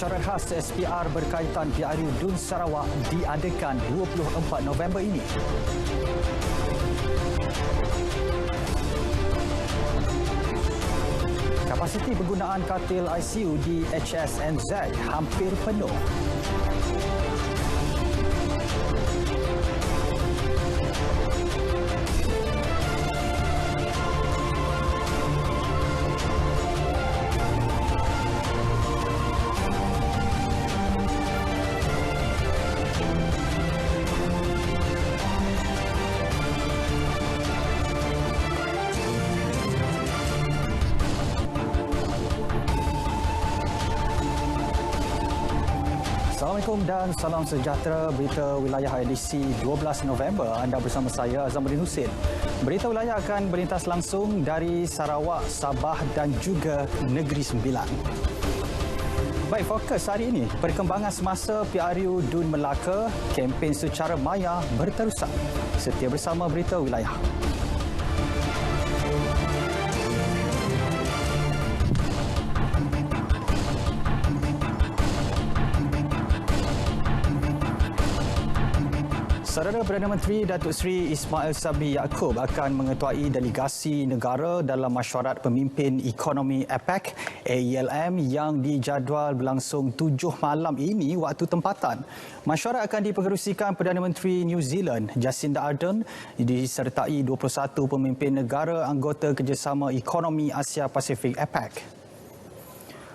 Mesyuarat khas SPR berkaitan PRU Dun Sarawak diadakan 24 November ini. Kapasiti penggunaan katil ICU di HSNZ hampir penuh. Assalamualaikum dan salam sejahtera. Berita Wilayah edisi 12 November. Anda bersama saya, Azamudin Husin. Berita Wilayah akan berlintas langsung dari Sarawak, Sabah dan juga Negeri Sembilan. Baik, fokus hari ini, perkembangan semasa PRU Dun Melaka, kempen secara maya berterusan. Setia bersama Berita Wilayah. Saudara Perdana Menteri Datuk Seri Ismail Sabri Yaakob akan mengetuai delegasi negara dalam Mesyuarat Pemimpin Ekonomi APEC AELM yang dijadual berlangsung 7 malam ini waktu tempatan. Mesyuarat akan dipengerusikan Perdana Menteri New Zealand Jacinda Ardern disertai 21 pemimpin negara anggota Kerjasama Ekonomi Asia Pasifik APEC.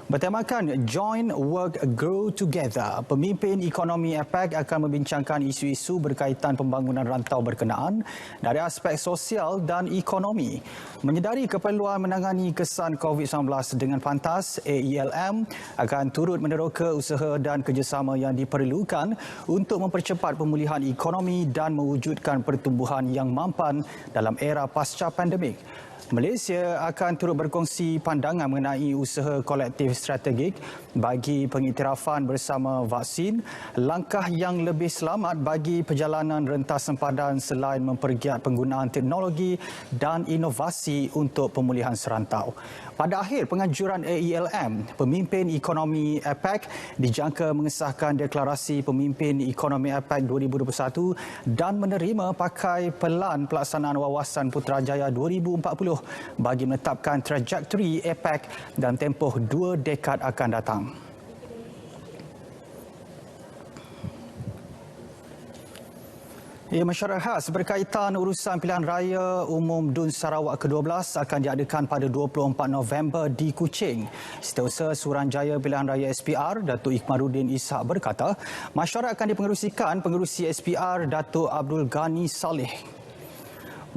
Bertemakan Join, Work, Grow Together, pemimpin ekonomi APEC akan membincangkan isu-isu berkaitan pembangunan rantau berkenaan dari aspek sosial dan ekonomi. Menyedari keperluan menangani kesan COVID-19 dengan pantas, AELM akan turut meneroka usaha dan kerjasama yang diperlukan untuk mempercepat pemulihan ekonomi dan mewujudkan pertumbuhan yang mampan dalam era pasca pandemik. Malaysia akan turut berkongsi pandangan mengenai usaha kolektif strategik bagi pengiktirafan bersama vaksin, langkah yang lebih selamat bagi perjalanan rentas sempadan selain mempergiat penggunaan teknologi dan inovasi untuk pemulihan serantau. Pada akhir penganjuran AELM, pemimpin ekonomi APEC dijangka mengesahkan deklarasi pemimpin ekonomi APEC 2021 dan menerima pakai pelan pelaksanaan wawasan Putrajaya 2040 bagi menetapkan trajektori APEC dan tempoh 2 dekad akan datang. Mesyuarat khas berkaitan urusan pilihan raya umum Dun Sarawak ke-12 akan diadakan pada 24 November di Kuching. Setiausaha Suruhanjaya Pilihan Raya SPR, Datuk Ikmaluddin Ishak berkata, mesyuarat akan dipengerusikan Pengerusi SPR Datuk Abdul Ghani Saleh.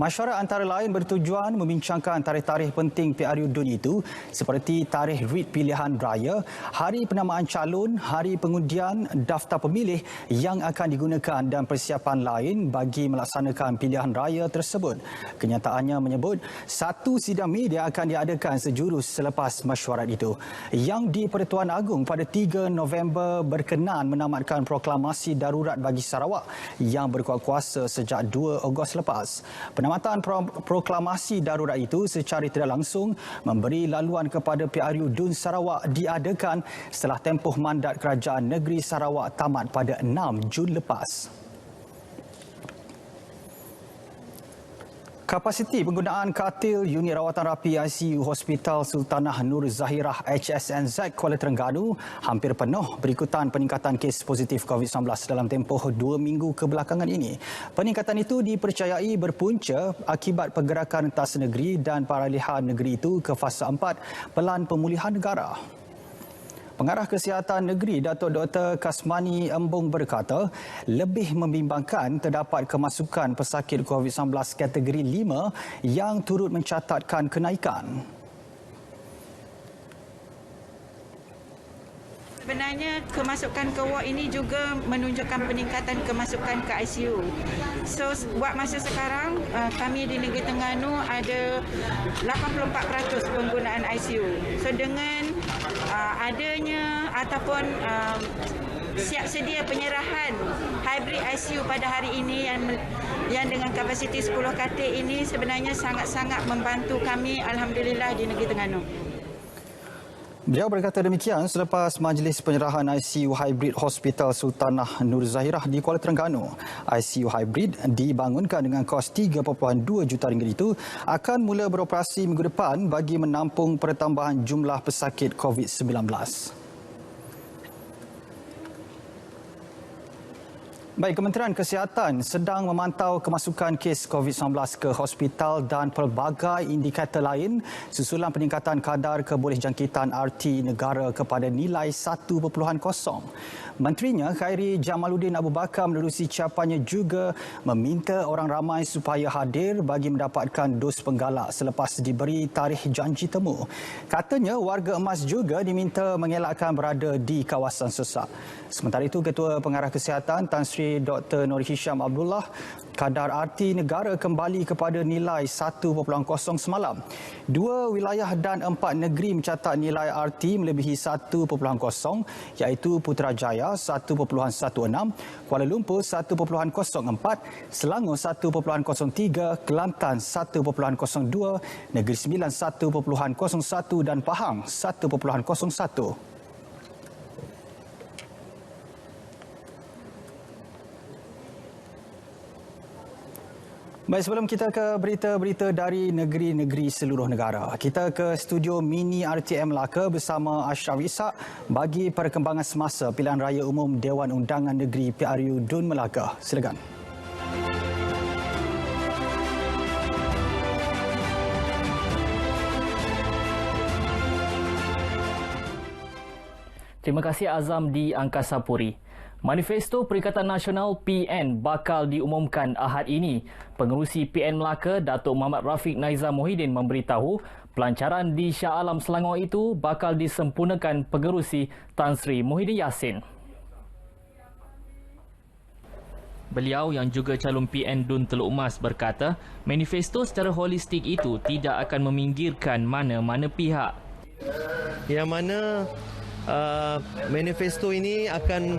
Mesyuarat antara lain bertujuan membincangkan tarikh-tarikh penting PRU Dun itu seperti tarikh writ pilihan raya, hari penamaan calon, hari pengundian, daftar pemilih yang akan digunakan dan persiapan lain bagi melaksanakan pilihan raya tersebut. Kenyataannya menyebut satu sidang media akan diadakan sejurus selepas mesyuarat itu. Yang di Pertuan Agong pada 3 November berkenan menamatkan proklamasi darurat bagi Sarawak yang berkuat kuasa sejak 2 Ogos lepas. Penamatan proklamasi darurat itu secara tidak langsung memberi laluan kepada PRU Dun Sarawak diadakan setelah tempoh mandat Kerajaan Negeri Sarawak tamat pada 6 Jun lepas. Kapasiti penggunaan katil unit rawatan rapi ICU Hospital Sultanah Nur Zahirah HSNZ Kuala Terengganu hampir penuh berikutan peningkatan kes positif COVID-19 dalam tempoh 2 minggu kebelakangan ini. Peningkatan itu dipercayai berpunca akibat pergerakan rentas negeri dan peralihan negeri itu ke fasa 4 pelan pemulihan negara. Pengarah Kesihatan Negeri Datuk Dr. Kasmani Embong berkata, lebih membimbangkan terdapat kemasukan pesakit COVID-19 kategori 5 yang turut mencatatkan kenaikan. Sebenarnya kemasukan ke ward ini juga menunjukkan peningkatan kemasukan ke ICU. So buat masa sekarang kami di Negeri Terengganu ada 84% penggunaan ICU. So dengan adanya ataupun siap sedia penyerahan hybrid ICU pada hari ini yang dengan kapasiti 10 katil ini sebenarnya sangat-sangat membantu kami alhamdulillah di Negeri Terengganu. Beliau berkata demikian selepas majlis penyerahan ICU Hybrid Hospital Sultanah Nur Zahirah di Kuala Terengganu. ICU Hybrid dibangunkan dengan kos 3.2 juta ringgit itu akan mula beroperasi minggu depan bagi menampung pertambahan jumlah pesakit COVID-19. Baik, Kementerian Kesihatan sedang memantau kemasukan kes COVID-19 ke hospital dan pelbagai indikator lain susulan peningkatan kadar kebolehjangkitan RT negara kepada nilai 1.0. Menterinya Khairi Jamaluddin Abu Bakar menerusi capannya juga meminta orang ramai supaya hadir bagi mendapatkan dos penggalak selepas diberi tarikh janji temu. Katanya warga emas juga diminta mengelakkan berada di kawasan sesak. Sementara itu, Ketua Pengarah Kesihatan Tan Sri Dr. Nur Hisham Abdullah, kadar RT negara kembali kepada nilai 1.0 semalam. 2 wilayah dan 4 negeri mencatat nilai RT melebihi 1.0 iaitu Putrajaya 1.16, Kuala Lumpur 1.04, Selangor 1.03, Kelantan 1.02, Negeri Sembilan 1.01 dan Pahang 1.01. Baik, sebelum kita ke berita-berita dari negeri-negeri seluruh negara, kita ke studio mini RTM Melaka bersama Ashraf Ishak bagi perkembangan semasa pilihan raya umum Dewan Undangan Negeri PRU Dun Melaka. Silakan. Terima kasih Azam di Angkasa Puri. Manifesto Perikatan Nasional PN bakal diumumkan Ahad ini. Pengerusi PN Melaka, Datuk Muhammad Rafiq Naizam Mohidin memberitahu pelancaran di Shah Alam Selangor itu bakal disempurnakan pengerusi Tan Sri Muhyiddin Yassin. Beliau yang juga calon PN Dun Teluk Mas berkata, manifesto secara holistik itu tidak akan meminggirkan mana-mana pihak. Yang mana manifesto ini akan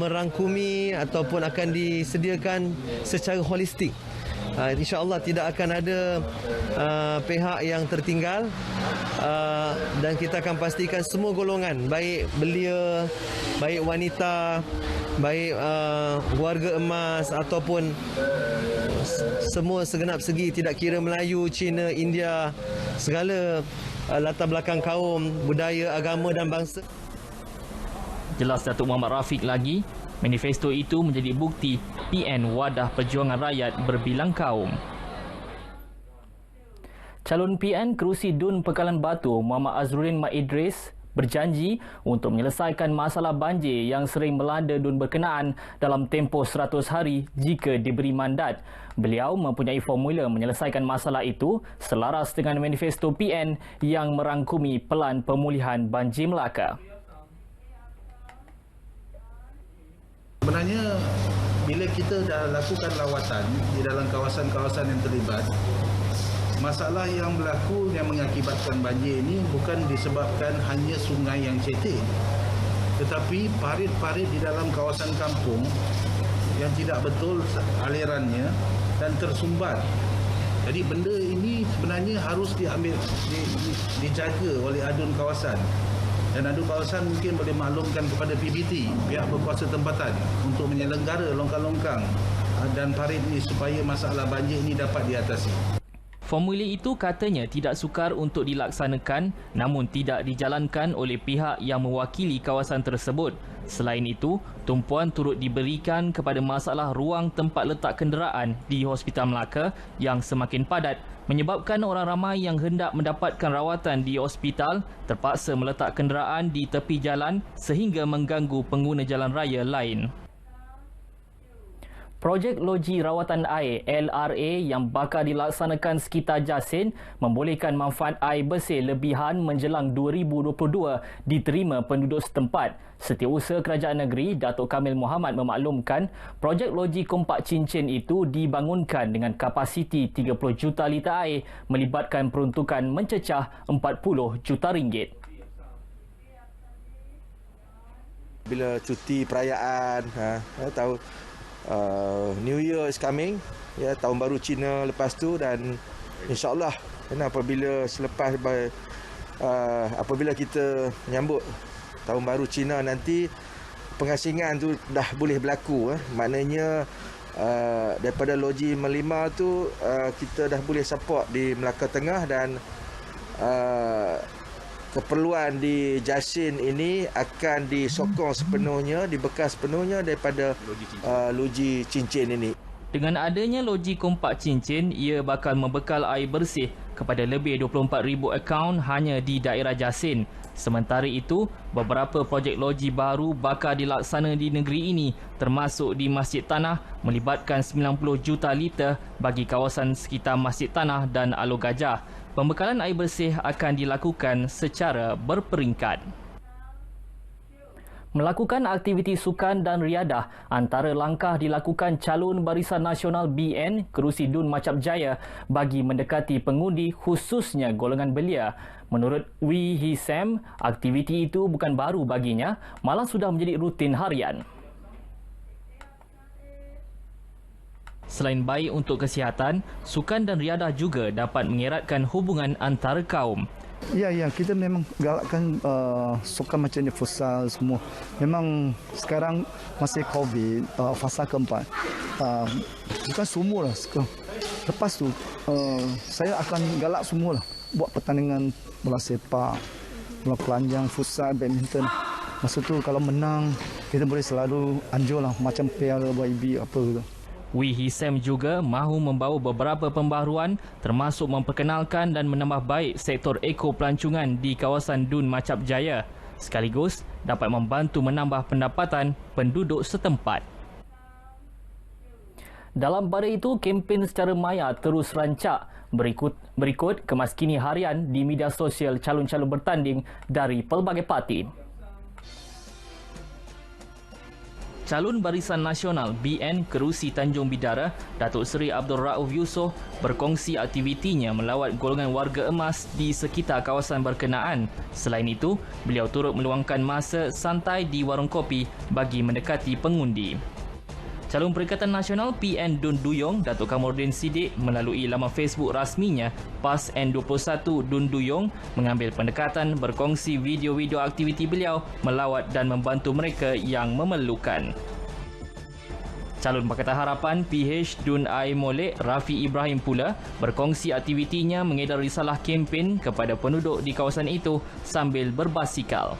merangkumi ataupun akan disediakan secara holistik. InsyaAllah tidak akan ada pihak yang tertinggal dan kita akan pastikan semua golongan, baik belia, baik wanita, baik warga emas ataupun semua segenap segi, tidak kira Melayu, Cina, India, segala latar belakang kaum, budaya, agama dan bangsa. Jelas Datuk Muhammad Rafiq lagi, manifesto itu menjadi bukti PN Wadah Perjuangan Rakyat berbilang kaum. Calon PN kerusi Dun Pekalan Batu Muhammad Azruddin Mat Idris berjanji untuk menyelesaikan masalah banjir yang sering melanda Dun berkenaan dalam tempoh 100 hari jika diberi mandat. Beliau mempunyai formula menyelesaikan masalah itu selaras dengan manifesto PN yang merangkumi pelan pemulihan banjir Melaka. Sebenarnya bila kita dah lakukan lawatan di dalam kawasan-kawasan yang terlibat, masalah yang berlaku yang mengakibatkan banjir ini bukan disebabkan hanya sungai yang cetek, tetapi parit-parit di dalam kawasan kampung yang tidak betul alirannya dan tersumbat. Jadi benda ini sebenarnya harus dijaga oleh adun kawasan. Dan adun kawasan mungkin boleh maklumkan kepada PBT, pihak berkuasa tempatan, untuk menyelenggara longkang-longkang dan parit ini supaya masalah banjir ini dapat diatasi. Formula itu katanya tidak sukar untuk dilaksanakan namun tidak dijalankan oleh pihak yang mewakili kawasan tersebut. Selain itu, tumpuan turut diberikan kepada masalah ruang tempat letak kenderaan di Hospital Melaka yang semakin padat menyebabkan orang ramai yang hendak mendapatkan rawatan di hospital terpaksa meletak kenderaan di tepi jalan sehingga mengganggu pengguna jalan raya lain. Projek Loji Rawatan Air LRA yang bakal dilaksanakan sekitar Jasin membolehkan manfaat air bersih lebihan menjelang 2022 diterima penduduk setempat. Setiausaha Kerajaan Negeri Datuk Kamil Muhammad memaklumkan projek Loji Kompak Cincin itu dibangunkan dengan kapasiti 30 juta liter air melibatkan peruntukan mencecah 40 juta ringgit. Bila cuti perayaan, tahu New Year is coming, ya, tahun baru Cina lepas tu, dan insyaAllah apabila selepas apabila kita menyambut Tahun Baru Cina nanti, pengasingan tu dah boleh berlaku. Maknanya daripada loji Melima tu kita dah boleh support di Melaka Tengah, dan keperluan di Jasin ini akan disokong sepenuhnya, dibekas sepenuhnya daripada loji cincin ini. Dengan adanya loji Kompak Cincin, ia bakal membekal air bersih kepada lebih 24,000 akaun hanya di daerah Jasin. Sementara itu, beberapa projek loji baru bakal dilaksana di negeri ini, termasuk di Masjid Tanah, melibatkan 90 juta liter bagi kawasan sekitar Masjid Tanah dan Alor Gajah. Pembekalan air bersih akan dilakukan secara berperingkat. Melakukan aktiviti sukan dan riadah antara langkah dilakukan calon Barisan Nasional BN Kerusi Dun Macap Jaya bagi mendekati pengundi, khususnya golongan belia. Menurut Wee Hee Sam, aktiviti itu bukan baru baginya, malah sudah menjadi rutin harian. Selain baik untuk kesihatan, sukan dan riadah juga dapat mengeratkan hubungan antara kaum. Ya, kita memang galakkan sukan macam ni, futsal semua. Memang sekarang masih COVID, fasa keempat. Bukan semua lah. Lepas tu, saya akan galak semua lah. Buat pertandingan bola sepak, bola pelanjang, futsal, badminton. Masa tu kalau menang, kita boleh selalu anjur lah. Macam piala YB apa tu. Wee Hee Sam juga mahu membawa beberapa pembaharuan, termasuk memperkenalkan dan menambah baik sektor eko-pelancongan di kawasan Dun Macap Jaya, sekaligus dapat membantu menambah pendapatan penduduk setempat. Dalam pada itu, kempen secara maya terus rancak. Berikut kemas kini harian di media sosial calon-calon bertanding dari pelbagai parti. Calon Barisan Nasional BN Kerusi Tanjung Bidara, Datuk Seri Abdul Rauf Yusof berkongsi aktivitinya melawat golongan warga emas di sekitar kawasan berkenaan. Selain itu, beliau turut meluangkan masa santai di warung kopi bagi mendekati pengundi. Calon Perikatan Nasional PN Dun Duyong, Datuk Kamordin Siddiq melalui laman Facebook rasminya PAS N21 Dun Duyong mengambil pendekatan berkongsi video-video aktiviti beliau melawat dan membantu mereka yang memerlukan. Calon Pakatan Harapan PH Dun Ai Molek Rafi Ibrahim pula berkongsi aktivitinya mengedar risalah kempen kepada penduduk di kawasan itu sambil berbasikal.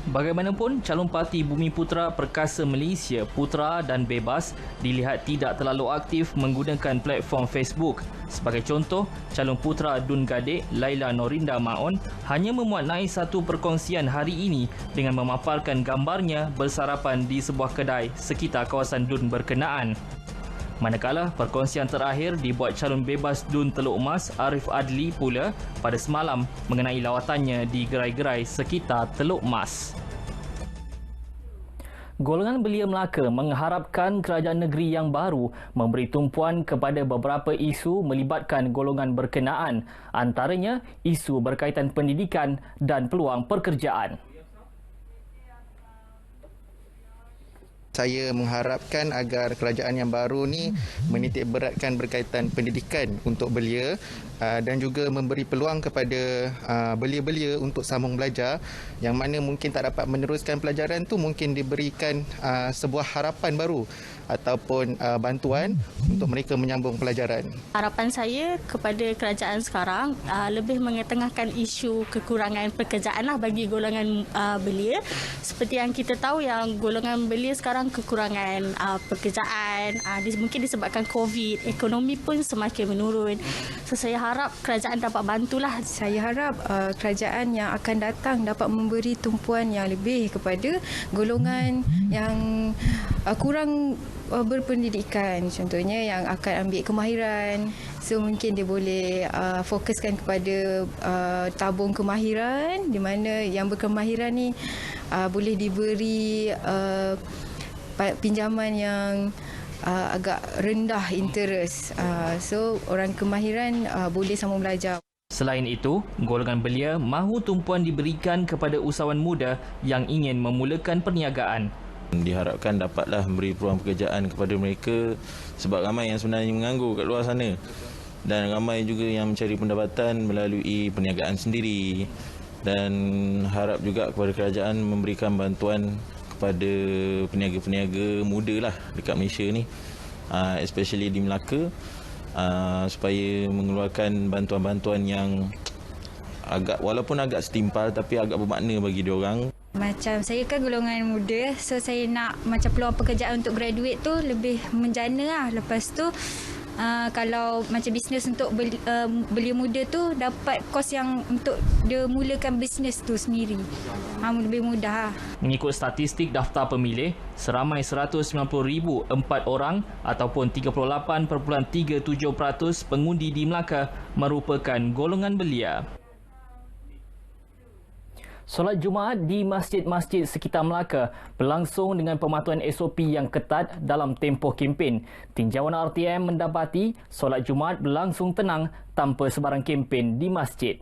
Bagaimanapun, calon parti Bumi Putera Perkasa Malaysia Putra dan Bebas dilihat tidak terlalu aktif menggunakan platform Facebook. Sebagai contoh, calon Putra Dun Gadik Laila Norinda Maon hanya memuat naik satu perkongsian hari ini dengan memaparkan gambarnya bersarapan di sebuah kedai sekitar kawasan Dun berkenaan. Manakala perkongsian terakhir dibuat calon bebas Dun Teluk Mas Arif Adli pula pada semalam mengenai lawatannya di gerai-gerai sekitar Teluk Mas. Golongan belia Melaka mengharapkan kerajaan negeri yang baru memberi tumpuan kepada beberapa isu melibatkan golongan berkenaan, antaranya isu berkaitan pendidikan dan peluang pekerjaan. Saya mengharapkan agar kerajaan yang baru ni menitik beratkan berkaitan pendidikan untuk belia dan juga memberi peluang kepada belia-belia untuk sambung belajar, yang mana mungkin tak dapat meneruskan pelajaran tu mungkin diberikan sebuah harapan baru ataupun bantuan untuk mereka menyambung pelajaran. Harapan saya kepada kerajaan sekarang lebih mengetengahkan isu kekurangan pekerjaan lah bagi golongan belia. Seperti yang kita tahu yang golongan belia sekarang kekurangan pekerjaan, mungkin disebabkan COVID, ekonomi pun semakin menurun. So, saya harap kerajaan dapat bantulah. Saya harap kerajaan yang akan datang dapat memberi tumpuan yang lebih kepada golongan yang kurang berpendidikan, contohnya yang akan ambil kemahiran. So mungkin dia boleh fokuskan kepada tabung kemahiran, di mana yang berkemahiran ni boleh diberi pinjaman yang agak rendah interest. So orang kemahiran boleh sambung belajar. Selain itu, golongan belia mahu tumpuan diberikan kepada usahawan muda yang ingin memulakan perniagaan. Diharapkan dapatlah memberi peluang pekerjaan kepada mereka sebab ramai yang sebenarnya menganggur kat luar sana. dan ramai juga yang mencari pendapatan melalui perniagaan sendiri, dan harap juga kepada kerajaan memberikan bantuan kepada peniaga-peniaga muda lah dekat Malaysia ni, especially di Melaka, supaya mengeluarkan bantuan-bantuan yang walaupun agak setimpal tapi agak bermakna bagi diorang. Macam saya kan golongan muda, so saya nak macam peluang pekerjaan untuk graduate tu lebih menjana lah. Lepas tu kalau macam bisnes untuk belia muda tu dapat kos yang untuk dia mulakan bisnes tu sendiri. Lebih mudah lah. Mengikut statistik daftar pemilih, seramai 190,004 orang ataupun 38.37% pengundi di Melaka merupakan golongan belia. Solat Jumaat di masjid-masjid sekitar Melaka berlangsung dengan pematuhan SOP yang ketat dalam tempoh kempen. Tinjauan RTM mendapati solat Jumaat berlangsung tenang tanpa sebarang kempen di masjid.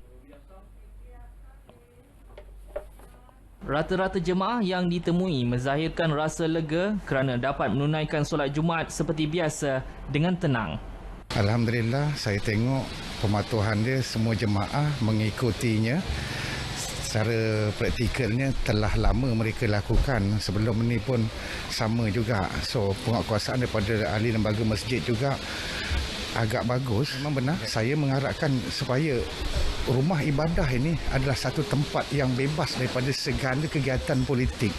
Rata-rata jemaah yang ditemui menzahirkan rasa lega kerana dapat menunaikan solat Jumaat seperti biasa dengan tenang. Alhamdulillah, saya tengok pematuhan dia, semua jemaah mengikutinya. Secara praktikalnya telah lama mereka lakukan, sebelum ini pun sama juga. So penguatkuasaan daripada ahli lembaga masjid juga agak bagus. Memang benar, saya mengharapkan supaya rumah ibadah ini adalah satu tempat yang bebas daripada segala kegiatan politik.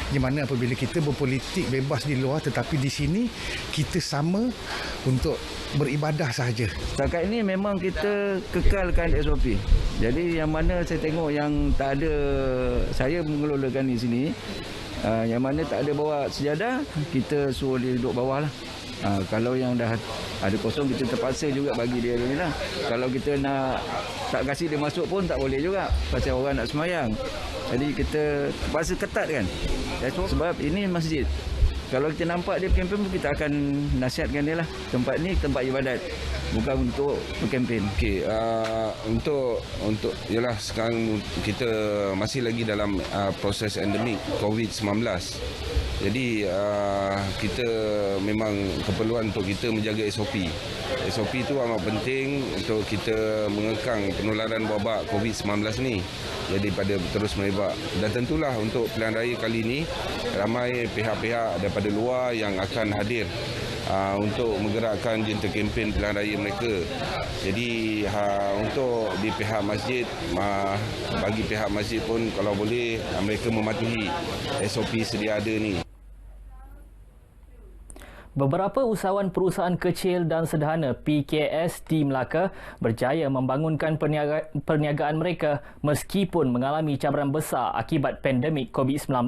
Di mana apabila kita berpolitik bebas di luar, tetapi di sini kita sama untuk beribadah sahaja. Setakat ini memang kita kekalkan SOP. Jadi yang mana saya tengok yang tak ada, saya mengelolakan di sini, yang mana tak ada bawa sejadah, kita suruh dia duduk bawah lah. Kalau yang dah ada kosong, kita terpaksa juga bagi dia ni lah. Kalau kita nak tak kasih dia masuk pun tak boleh juga, pasal orang nak semayang. Jadi kita terpaksa ketat kan. Sebab ini masjid. Kalau kita nampak dia berkempen, kita akan nasihatkan dia lah. Tempat ni tempat ibadat, bukan untuk berkempen. Okey, untuk yalah, sekarang kita masih lagi dalam proses endemik COVID-19. Jadi kita memang keperluan untuk kita menjaga SOP. SOP itu amat penting untuk kita mengekang penularan wabak COVID-19 ni daripada terus merebak. Dan tentulah untuk pilihan raya kali ini ramai pihak-pihak daripada luar yang akan hadir untuk menggerakkan jentera kempen pilihan raya mereka. Jadi untuk di pihak masjid, bagi pihak masjid pun kalau boleh mereka mematuhi SOP sedia ada ni. Beberapa usahawan perusahaan kecil dan sederhana PKS di Melaka berjaya membangunkan perniagaan mereka meskipun mengalami cabaran besar akibat pandemik COVID-19.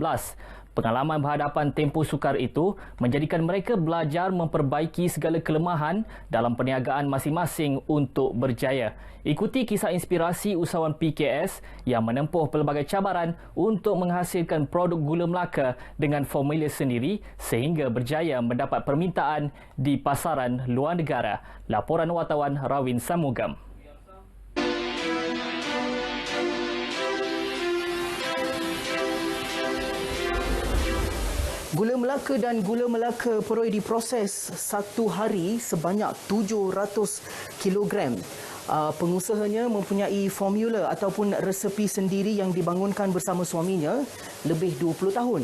Pengalaman berhadapan tempoh sukar itu menjadikan mereka belajar memperbaiki segala kelemahan dalam perniagaan masing-masing untuk berjaya. Ikuti kisah inspirasi usahawan PKS yang menempuh pelbagai cabaran untuk menghasilkan produk gula Melaka dengan formula sendiri sehingga berjaya mendapat permintaan di pasaran luar negara. Laporan wartawan Rawin Samugam. Gula Melaka dan gula Melaka perlu diproses satu hari sebanyak 700 kilogram. Pengusahanya mempunyai formula ataupun resepi sendiri yang dibangunkan bersama suaminya lebih 20 tahun.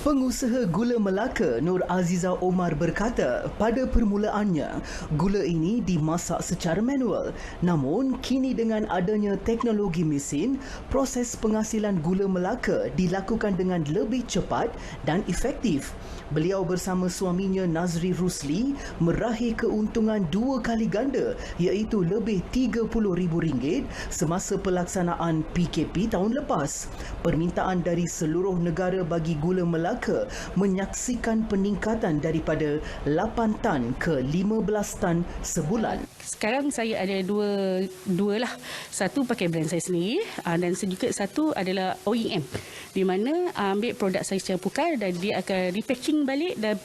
Pengusaha gula Melaka Nur Aziza Omar berkata, pada permulaannya, gula ini dimasak secara manual. Namun, kini dengan adanya teknologi mesin, proses penghasilan gula Melaka dilakukan dengan lebih cepat dan efektif. Beliau bersama suaminya Nazri Rusli meraih keuntungan 2 kali ganda iaitu lebih RM30,000 semasa pelaksanaan PKP tahun lepas. Permintaan dari seluruh negara bagi gula Melaka menyaksikan peningkatan daripada 8 tan ke 15 tan sebulan. Sekarang saya ada dua lah. Satu pakai brand saya sendiri dan juga satu adalah OEM di mana ambil produk saya secara pukal dan dia akan repacking balik dan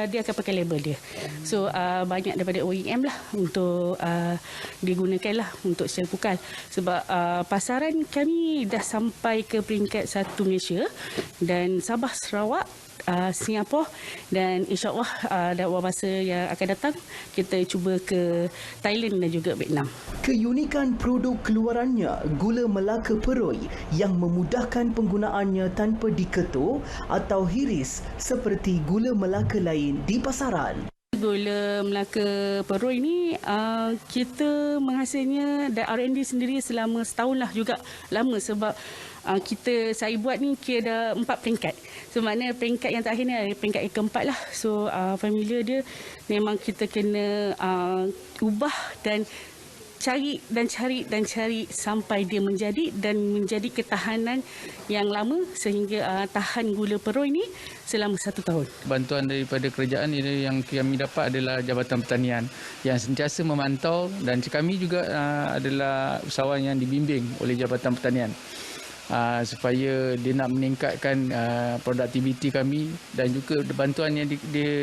dia akan pakai label dia. So banyak daripada OEM lah untuk digunakan lah untuk secara pukal. Sebab pasaran kami dah sampai ke peringkat 1 Malaysia dan Sabah Sarawak Sarawak, Singapura, dan insyaAllah dalam masa yang akan datang kita cuba ke Thailand dan juga Vietnam. Keunikan produk keluarannya, gula Melaka Peroi yang memudahkan penggunaannya tanpa diketul atau hiris seperti gula Melaka lain di pasaran. Gula Melaka Peroi ni kita menghasilnya dan R&D sendiri selama setahun lah juga lama sebab saya buat ni kira dah 4 peringkat. So maknanya peringkat yang terakhir ni adalah peringkat yang keempat lah. So formula dia memang kita kena ubah dan cari sampai dia menjadi ketahanan yang lama sehingga tahan gula Peroi ni selama 1 tahun. Bantuan daripada kerajaan ini yang kami dapat adalah Jabatan Pertanian yang sentiasa memantau, dan kami juga adalah usahawan yang dibimbing oleh Jabatan Pertanian supaya dia nak meningkatkan produktiviti kami, dan juga bantuan yang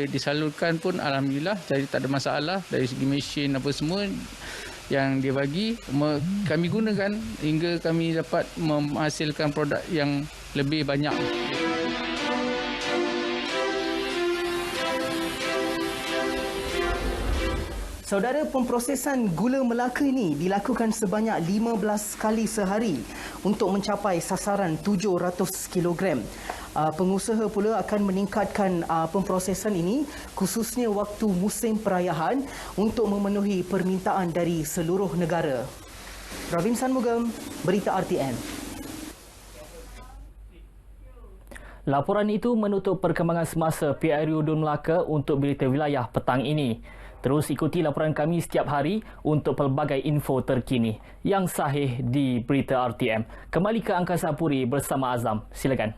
disalurkan pun alhamdulillah jadi tak ada masalah dari segi mesin apa semua yang dia bagi kami gunakan hingga kami dapat menghasilkan produk yang lebih banyak. Saudara, pemprosesan gula Melaka ini dilakukan sebanyak 15 kali sehari untuk mencapai sasaran 700 kg. Pengusaha pula akan meningkatkan pemprosesan ini khususnya waktu musim perayaan untuk memenuhi permintaan dari seluruh negara. Ravin Sanmugam, Berita RTN. Laporan itu menutup perkembangan semasa PRU Dun Melaka untuk Berita Wilayah petang ini. Terus ikuti laporan kami setiap hari untuk pelbagai info terkini yang sahih di Berita RTM. Kembali ke Angkasa Puri bersama Azam. Silakan.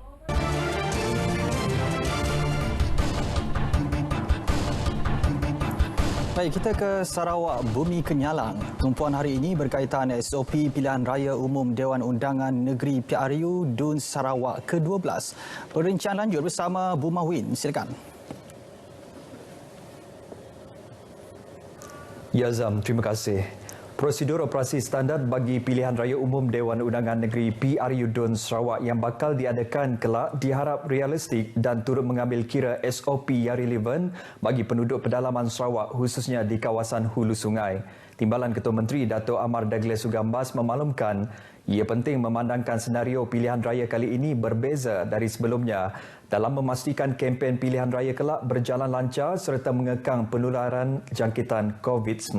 Baik, kita ke Sarawak Bumi Kenyalang. Tumpuan hari ini berkaitan SOP Pilihan Raya Umum Dewan Undangan Negeri PRU Dun Sarawak ke-12. Perencanaan lanjut bersama Bu Mahwin. Silakan. Ya Azam, terima kasih. Prosedur operasi standard bagi Pilihan Raya Umum Dewan Undangan Negeri PRU Dun Sarawak yang bakal diadakan kelak diharap realistik dan turut mengambil kira SOP yang relevan bagi penduduk pedalaman Sarawak khususnya di kawasan hulu sungai. Timbalan Ketua Menteri Dato' Amar Douglas Sugambas memaklumkan ia penting memandangkan senario pilihan raya kali ini berbeza dari sebelumnya dalam memastikan kempen pilihan raya kelak berjalan lancar serta mengekang penularan jangkitan COVID-19.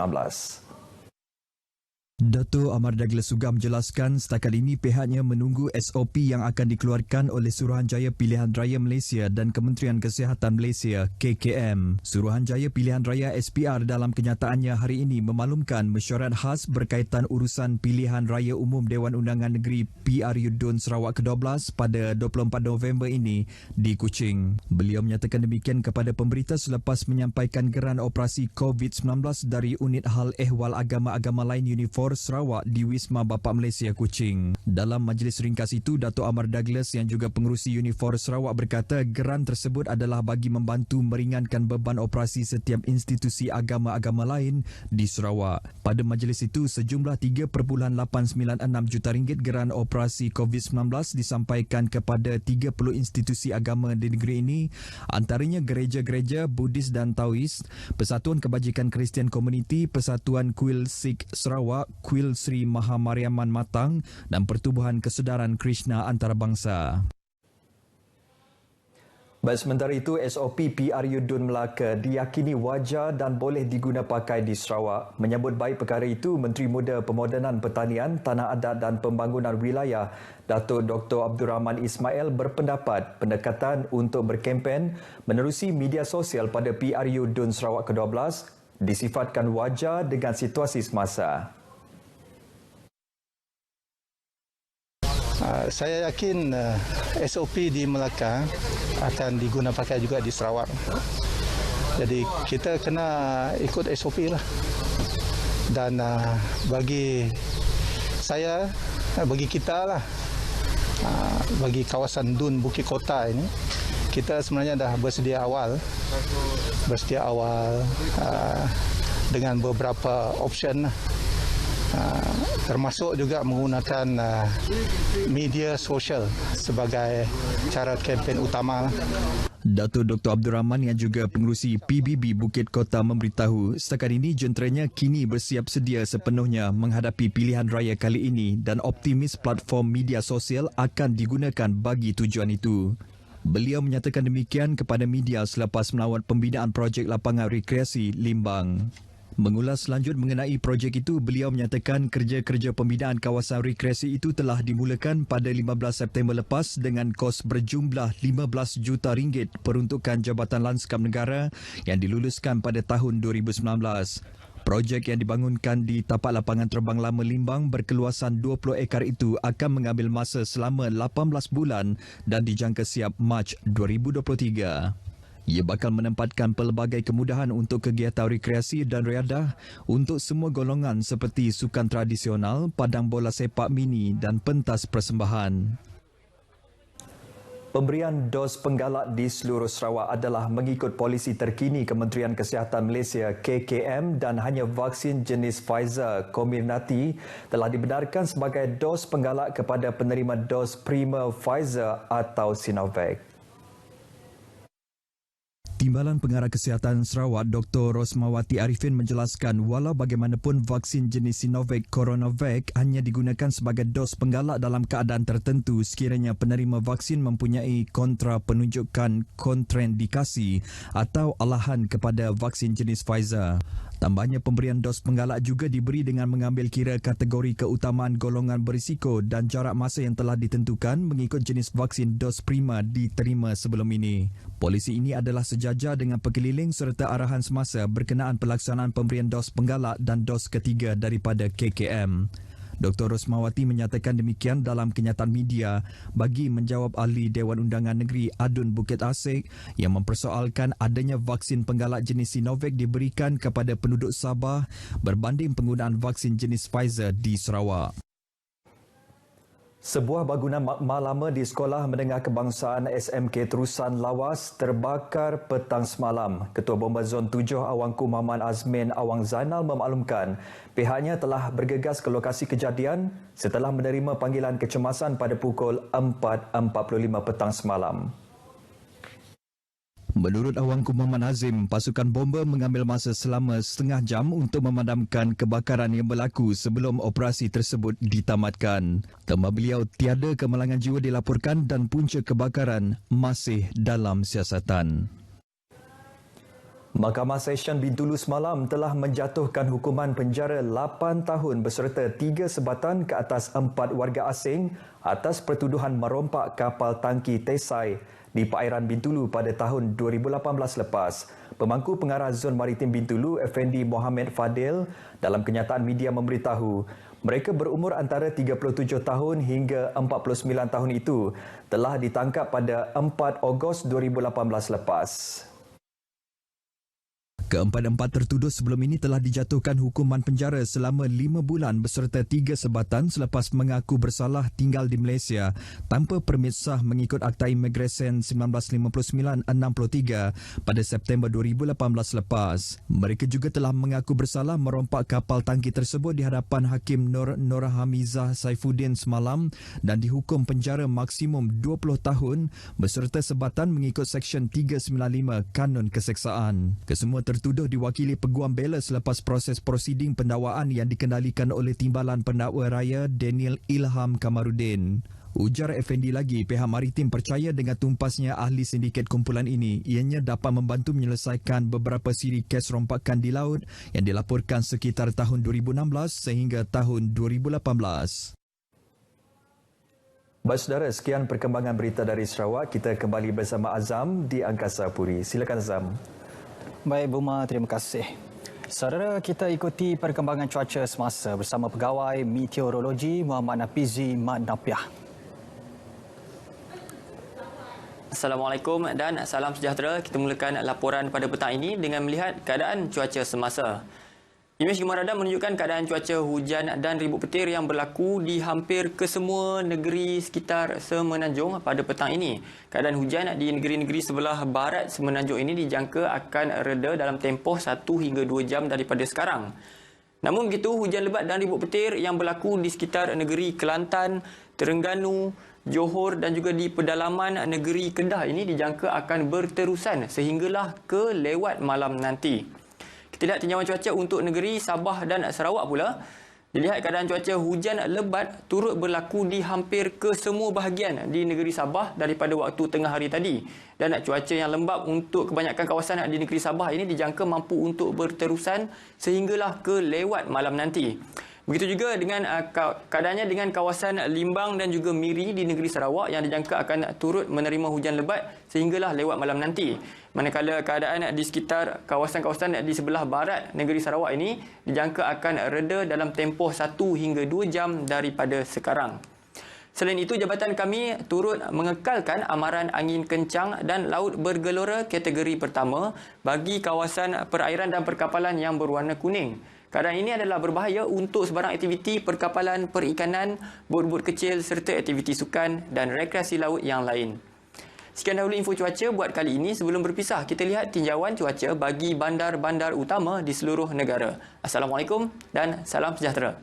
Dato' Amar Douglas Sugam jelaskan setakat ini pihaknya menunggu SOP yang akan dikeluarkan oleh Suruhanjaya Pilihan Raya Malaysia dan Kementerian Kesihatan Malaysia KKM. Suruhanjaya Pilihan Raya SPR dalam kenyataannya hari ini memaklumkan mesyuarat khas berkaitan urusan Pilihan Raya Umum Dewan Undangan Negeri PRU Dun Sarawak ke-12 pada 24 November ini di Kuching. Beliau menyatakan demikian kepada pemberita selepas menyampaikan geran operasi COVID-19 dari Unit Hal Ehwal Agama-Agama Lain Unifor Sarawak di Wisma Bapa Malaysia Kuching. Dalam majlis ringkas itu, Dato' Amar Douglas yang juga pengerusi Unifor Sarawak berkata geran tersebut adalah bagi membantu meringankan beban operasi setiap institusi agama-agama lain di Sarawak. Pada majlis itu, sejumlah 3.896 juta ringgit geran operasi COVID-19 disampaikan kepada 30 institusi agama di negeri ini, antaranya gereja-gereja Buddhis dan Taois, Persatuan Kebajikan Kristian Komuniti, Persatuan Kuil Sikh Sarawak, Kuil Sri Mahamariaman Matang dan Pertubuhan Kesedaran Krishna Antarabangsa. Baik, sementara itu SOP PRU Dun Melaka diyakini wajar dan boleh diguna pakai di Sarawak. Menyambut baik perkara itu, Menteri Muda Pemodenan Pertanian, Tanah Adat dan Pembangunan Wilayah Dato' Dr. Abdul Rahman Ismail berpendapat pendekatan untuk berkempen menerusi media sosial pada PRU Dun Sarawak ke-12 disifatkan wajar dengan situasi semasa. Saya yakin SOP di Melaka akan diguna pakai juga di Sarawak. Jadi kita kena ikut SOP lah. Dan bagi saya, bagi kita lah, bagi kawasan Dun Bukit Kota ini, kita sebenarnya dah bersedia awal dengan beberapa option lah. termasuk juga menggunakan media sosial sebagai cara kempen utama. Datuk Dr. Abdul Rahman yang juga pengerusi PBB Bukit Kota memberitahu setakat ini jenteranya kini bersiap sedia sepenuhnya menghadapi pilihan raya kali ini dan optimis platform media sosial akan digunakan bagi tujuan itu. Beliau menyatakan demikian kepada media selepas melawat pembinaan projek lapangan rekreasi Limbang. Mengulas lanjut mengenai projek itu, beliau menyatakan kerja-kerja pembinaan kawasan rekreasi itu telah dimulakan pada 15 September lepas dengan kos berjumlah 15 juta ringgit peruntukan Jabatan Lanskap Negara yang diluluskan pada tahun 2019. Projek yang dibangunkan di tapak lapangan terbang lama Limbang berkeluasan 20 ekar itu akan mengambil masa selama 18 bulan dan dijangka siap Mac 2023. Ia bakal menempatkan pelbagai kemudahan untuk kegiatan rekreasi dan riadah untuk semua golongan seperti sukan tradisional, padang bola sepak mini dan pentas persembahan. Pemberian dos penggalak di seluruh Sarawak adalah mengikut polisi terkini Kementerian Kesihatan Malaysia KKM dan hanya vaksin jenis Pfizer Comirnaty telah dibenarkan sebagai dos penggalak kepada penerima dos primer Pfizer atau Sinovac. Timbalan Pengarah Kesihatan Sarawak Dr. Rosmawati Arifin menjelaskan walau bagaimanapun vaksin jenis Sinovac Coronavac hanya digunakan sebagai dos penggalak dalam keadaan tertentu sekiranya penerima vaksin mempunyai kontra penunjukan kontraindikasi atau alahan kepada vaksin jenis Pfizer. Tambahnya pemberian dos penggalak juga diberi dengan mengambil kira kategori keutamaan golongan berisiko dan jarak masa yang telah ditentukan mengikut jenis vaksin dos prima diterima sebelum ini. Polisi ini adalah sejajar dengan pekeliling serta arahan semasa berkenaan pelaksanaan pemberian dos penggalak dan dos ketiga daripada KKM. Dr. Rosmawati menyatakan demikian dalam kenyataan media bagi menjawab ahli Dewan Undangan Negeri Adun Bukit Asik yang mempersoalkan adanya vaksin penggalak jenis Sinovac diberikan kepada penduduk Sabah berbanding penggunaan vaksin jenis Pfizer di Sarawak. Sebuah bangunan makmal lama di Sekolah Menengah Kebangsaan SMK Terusan Lawas terbakar petang semalam. Ketua Bomba Zon 7 Awangku Muhammad Azmin Awang Zainal memaklumkan pihaknya telah bergegas ke lokasi kejadian setelah menerima panggilan kecemasan pada pukul 4.45 petang semalam. Menurut Awangku Muhammad Azim, pasukan bomba mengambil masa selama setengah jam untuk memadamkan kebakaran yang berlaku sebelum operasi tersebut ditamatkan. Tambah beliau, tiada kemalangan jiwa dilaporkan dan punca kebakaran masih dalam siasatan. Mahkamah Session Bintulu semalam telah menjatuhkan hukuman penjara 8 tahun beserta 3 sebatan ke atas 4 warga asing atas pertuduhan merompak kapal tangki Tesai di perairan Bintulu pada tahun 2018 lepas. Pemangku Pengarah Zon Maritim Bintulu, Effendi Mohamed Fadil, dalam kenyataan media memberitahu mereka berumur antara 37 tahun hingga 49 tahun itu telah ditangkap pada 4 Ogos 2018 lepas. Keempat-empat tertuduh sebelum ini telah dijatuhkan hukuman penjara selama 5 bulan beserta 3 sebatan selepas mengaku bersalah tinggal di Malaysia tanpa permit sah mengikut Akta Imigresen 1959-63 pada September 2018 lepas. Mereka juga telah mengaku bersalah merompak kapal tangki tersebut di hadapan Hakim Nur Hamizah Saifuddin semalam dan dihukum penjara maksimum 20 tahun beserta sebatan mengikut Seksyen 395 Kanun Keseksaan. Kesemua tertuduh diwakili peguam bela selepas proses prosiding pendakwaan yang dikendalikan oleh Timbalan Pendakwa Raya Daniel Ilham Kamarudin. Ujar Effendi lagi, pihak maritim percaya dengan tumpasnya ahli sindiket kumpulan ini, ianya dapat membantu menyelesaikan beberapa siri kes rompakan di laut yang dilaporkan sekitar tahun 2016 sehingga tahun 2018. Baik saudara, sekian perkembangan berita dari Sarawak. Kita kembali bersama Azam di Angkasa Puri. Silakan Azam. Baik Buma, terima kasih. Saudara, kita ikuti perkembangan cuaca semasa bersama pegawai meteorologi Muhammad Nafizi Mat Napiah. Assalamualaikum dan salam sejahtera. Kita mulakan laporan pada petang ini dengan melihat keadaan cuaca semasa. Imej Gemar Radar menunjukkan keadaan cuaca hujan dan ribut petir yang berlaku di hampir kesemua negeri sekitar Semenanjung pada petang ini. Keadaan hujan di negeri-negeri sebelah barat Semenanjung ini dijangka akan reda dalam tempoh 1 hingga 2 jam daripada sekarang. Namun begitu, hujan lebat dan ribut petir yang berlaku di sekitar negeri Kelantan, Terengganu, Johor dan juga di pedalaman negeri Kedah ini dijangka akan berterusan sehinggalah ke lewat malam nanti. Kita lihat tinjauan cuaca untuk negeri Sabah dan Sarawak pula. Dilihat keadaan cuaca hujan lebat turut berlaku di hampir ke semua bahagian di negeri Sabah daripada waktu tengah hari tadi. Dan cuaca yang lembap untuk kebanyakan kawasan di negeri Sabah ini dijangka mampu untuk berterusan sehinggalah ke lewat malam nanti. Begitu juga dengan keadaannya dengan kawasan Limbang dan juga Miri di negeri Sarawak yang dijangka akan turut menerima hujan lebat sehinggalah lewat malam nanti. Manakala keadaan di sekitar kawasan-kawasan di sebelah barat negeri Sarawak ini dijangka akan reda dalam tempoh 1 hingga 2 jam daripada sekarang. Selain itu, jabatan kami turut mengekalkan amaran angin kencang dan laut bergelora kategori pertama bagi kawasan perairan dan perkapalan yang berwarna kuning. Keadaan ini adalah berbahaya untuk sebarang aktiviti perkapalan, perikanan, bot-bot kecil serta aktiviti sukan dan rekreasi laut yang lain. Sekian dahulu info cuaca buat kali ini. Sebelum berpisah, kita lihat tinjauan cuaca bagi bandar-bandar utama di seluruh negara. Assalamualaikum dan salam sejahtera.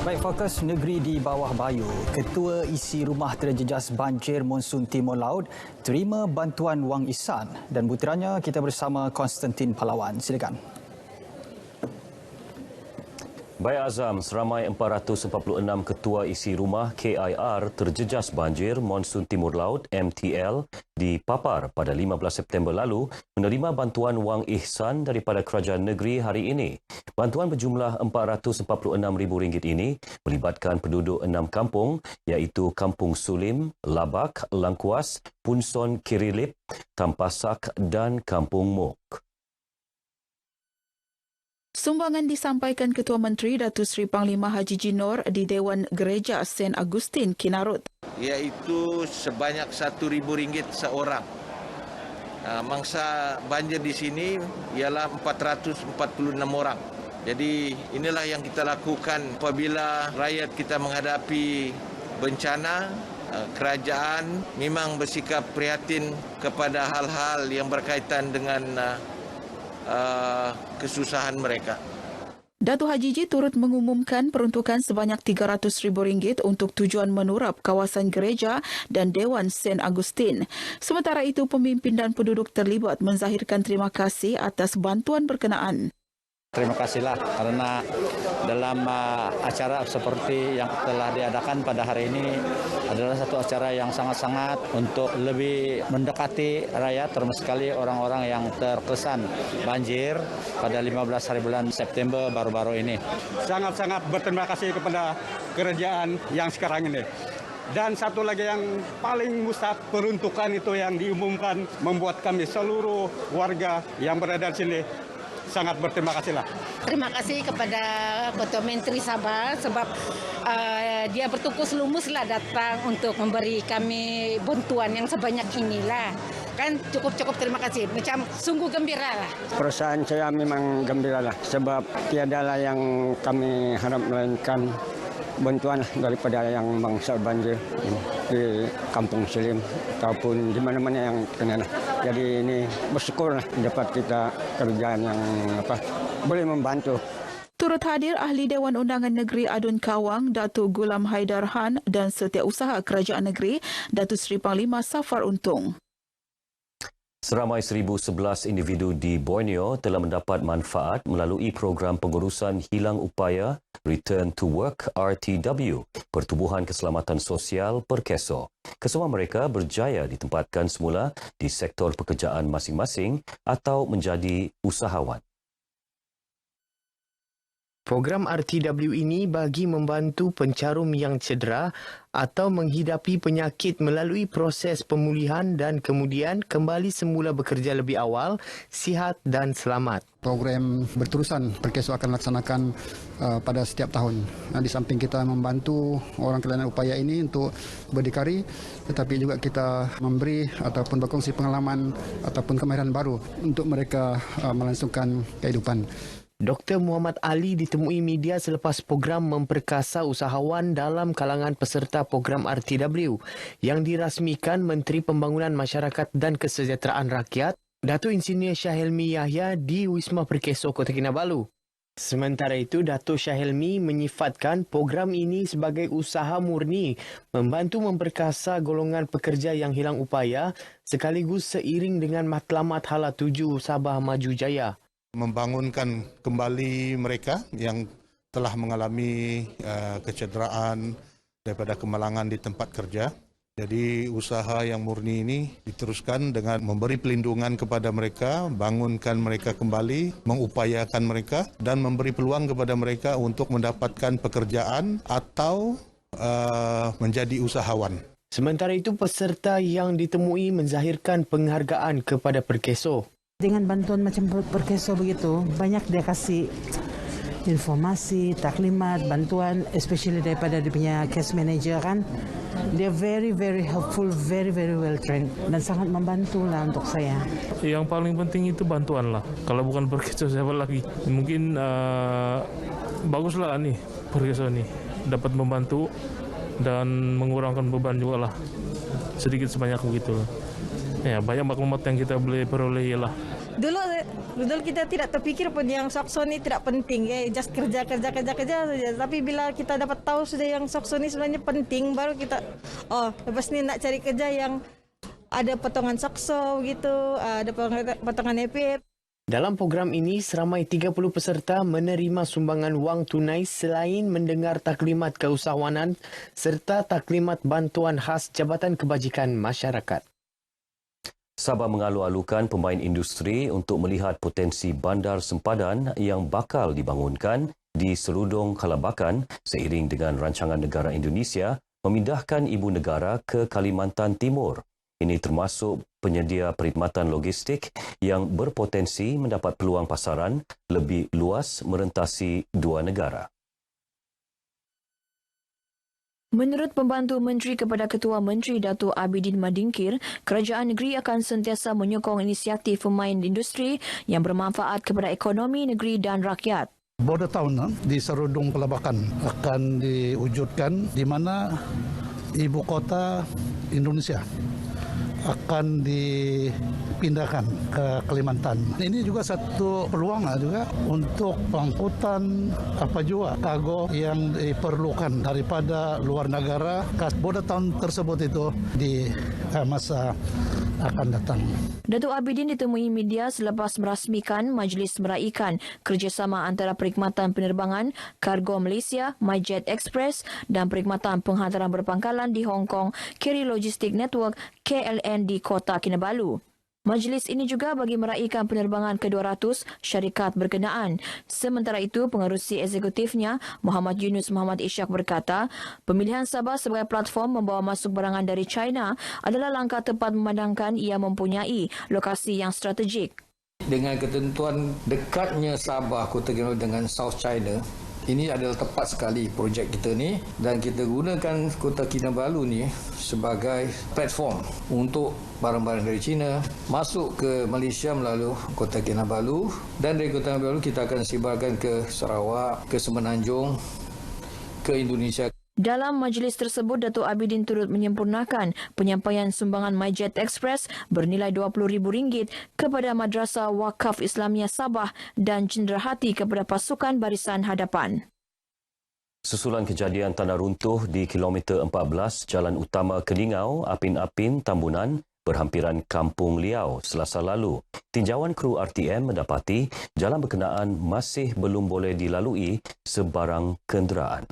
Baik, fokus negeri di bawah Bayu. Ketua Isi Rumah Terjejas Banjir Monsun Timur Laut terima bantuan wang ihsan dan butirannya kita bersama Konstantin Pahlawan. Silakan. Baik Azam, seramai 446 ketua isi rumah KIR terjejas banjir Monsun Timur Laut MTL di Papar pada 15 September lalu menerima bantuan wang ihsan daripada kerajaan negeri hari ini. Bantuan berjumlah RM446,000 ini melibatkan penduduk 6 kampung iaitu Kampung Sulim, Labak, Langkuas, Punson Kirilip, Tampasak dan Kampung Mok. Sumbangan disampaikan Ketua Menteri Datuk Seri Panglima Haji Jinor di Dewan Gereja St. Agustin, Kinarut. Iaitu sebanyak RM1,000 seorang. Mangsa banjir di sini ialah 446 orang. Jadi inilah yang kita lakukan apabila rakyat kita menghadapi bencana. Kerajaan memang bersikap prihatin kepada hal-hal yang berkaitan dengan kesusahan mereka. Datuk Haji Ji turut mengumumkan peruntukan sebanyak RM300,000 untuk tujuan menurap kawasan gereja dan Dewan St. Agustin. Sementara itu, pemimpin dan penduduk terlibat menzahirkan terima kasih atas bantuan berkenaan. Terima kasihlah karena dalam acara seperti yang telah diadakan pada hari ini adalah satu acara yang sangat-sangat untuk lebih mendekati rakyat, termasuk sekali orang-orang yang terkesan banjir pada 15 hari bulan September baru-baru ini. Sangat-sangat berterima kasih kepada kerajaan yang sekarang ini. Dan satu lagi yang paling mustahak peruntukan itu yang diumumkan membuat kami seluruh warga yang berada di sini sangat berterima kasihlah. Terima kasih kepada Ketua Menteri Sabah sebab dia bertukus lumuslah datang untuk memberi kami bantuan yang sebanyak inilah. Kan cukup terima kasih. Macam sungguh gembira lah. Perasaan saya memang gembira lah sebab tiadalah yang kami harap melainkan bantuan daripada yang bangsa banjir di Kampung Selim ataupun di mana-mana yang kena. Jadi ini bersyukurlah dapat kita kerjaan yang boleh membantu. Turut hadir Ahli Dewan Undangan Negeri Adun Kawang, Datuk Gulam Haidar Han dan Setiausaha Kerajaan Negeri, Datuk Seri Panglima Safar Untung. Seramai 1,011 individu di Borneo telah mendapat manfaat melalui program pengurusan hilang upaya Return to Work RTW, Pertubuhan Keselamatan Sosial Perkeso. Kesemua mereka berjaya ditempatkan semula di sektor pekerjaan masing-masing atau menjadi usahawan. Program RTW ini bagi membantu pencarum yang cedera atau menghidapi penyakit melalui proses pemulihan dan kemudian kembali semula bekerja lebih awal, sihat dan selamat. Program berterusan Perkeso akan laksanakan pada setiap tahun. Di samping kita membantu orang kelainan upaya ini untuk berdikari, tetapi juga kita memberi ataupun berkongsi pengalaman ataupun kemahiran baru untuk mereka melangsungkan kehidupan. Dr. Muhammad Ali ditemui media selepas program memperkasa usahawan dalam kalangan peserta program RTW yang dirasmikan Menteri Pembangunan Masyarakat dan Kesejahteraan Rakyat, Datuk Insinyur Syahelmi Yahya di Wisma Perkeso Kota Kinabalu. Sementara itu, Datuk Syahelmi menyifatkan program ini sebagai usaha murni membantu memperkasa golongan pekerja yang hilang upaya sekaligus seiring dengan matlamat Hala 7 Sabah Maju Jaya. Membangunkan kembali mereka yang telah mengalami kecederaan daripada kemalangan di tempat kerja. Jadi usaha yang murni ini diteruskan dengan memberi pelindungan kepada mereka, bangunkan mereka kembali, mengupayakan mereka dan memberi peluang kepada mereka untuk mendapatkan pekerjaan atau menjadi usahawan. Sementara itu, peserta yang ditemui menzahirkan penghargaan kepada Perkeso. Dengan bantuan macam Perkeso begitu, banyak dia kasih informasi, taklimat, bantuan, especially daripada dia punya case manager kan. Dia very helpful, very well trained dan sangat membantu lah untuk saya. Yang paling penting itu bantuan lah. Kalau bukan Perkeso siapa lagi? Mungkin baguslah nih Perkeso nih dapat membantu dan mengurangkan beban juga lah. Sedikit sebanyak begitu lah. Ya, banyak maklumat yang kita boleh peroleh lah. Dulu kita tidak terfikir pun yang SOKSO ni tidak penting, just kerja saja. Tapi bila kita dapat tahu sudah yang SOKSO ni sebenarnya penting, baru kita lepas ni nak cari kerja yang ada potongan SOKSO gitu, ada potongan EPF. Dalam program ini, seramai 30 peserta menerima sumbangan wang tunai selain mendengar taklimat keusahawanan serta taklimat bantuan khas Jabatan Kebajikan Masyarakat. Sabah mengalu-alukan pemain industri untuk melihat potensi bandar sempadan yang bakal dibangunkan di Serudong Kalabakan seiring dengan rancangan negara Indonesia memindahkan ibu negara ke Kalimantan Timur. Ini termasuk penyedia perkhidmatan logistik yang berpotensi mendapat peluang pasaran lebih luas merentasi dua negara. Menurut Pembantu Menteri kepada Ketua Menteri Datuk Abidin Madingkir, kerajaan negeri akan sentiasa menyokong inisiatif pemain industri yang bermanfaat kepada ekonomi negeri dan rakyat. Border Town di Serudong Kalabakan akan diwujudkan di mana ibu kota Indonesia akan dipindahkan ke Kalimantan. Ini juga satu peluang juga untuk pengangkutan apa juga kargo yang diperlukan daripada luar negara. Border Town tersebut itu di masa akan datang. Datuk Abidin ditemui media selepas merasmikan Majlis Meraikan kerjasama antara Perkhidmatan Penerbangan Kargo Malaysia, MyJet Express dan Perkhidmatan Penghantaran Berpangkalan di Hong Kong, Carry Logistic Network KLN di Kota Kinabalu. Majlis ini juga bagi meraikan penerbangan ke-200 syarikat berkenaan. Sementara itu, pengerusi eksekutifnya, Muhammad Yunus Muhammad Ishak berkata, pemilihan Sabah sebagai platform membawa masuk barangan dari China adalah langkah tepat memandangkan ia mempunyai lokasi yang strategik. Dengan ketentuan dekatnya Sabah Kota Kinabalu dengan South China, ini adalah tepat sekali projek kita ni dan kita gunakan Kota Kinabalu ni sebagai platform untuk barang-barang dari China masuk ke Malaysia melalui Kota Kinabalu dan dari Kota Kinabalu kita akan sebarkan ke Sarawak, ke Semenanjung ke Indonesia. Dalam majlis tersebut, Datuk Abidin turut menyempurnakan penyampaian sumbangan MyJet Express bernilai RM20,000 kepada Madrasah Wakaf Islamiyah Sabah dan cenderahati kepada pasukan Barisan Hadapan. Susulan kejadian tanah runtuh di kilometer 14 Jalan Utama Keningau, Apin-Apin, Tambunan, berhampiran Kampung Liau Selasa lalu. Tinjauan kru RTM mendapati jalan berkenaan masih belum boleh dilalui sebarang kenderaan.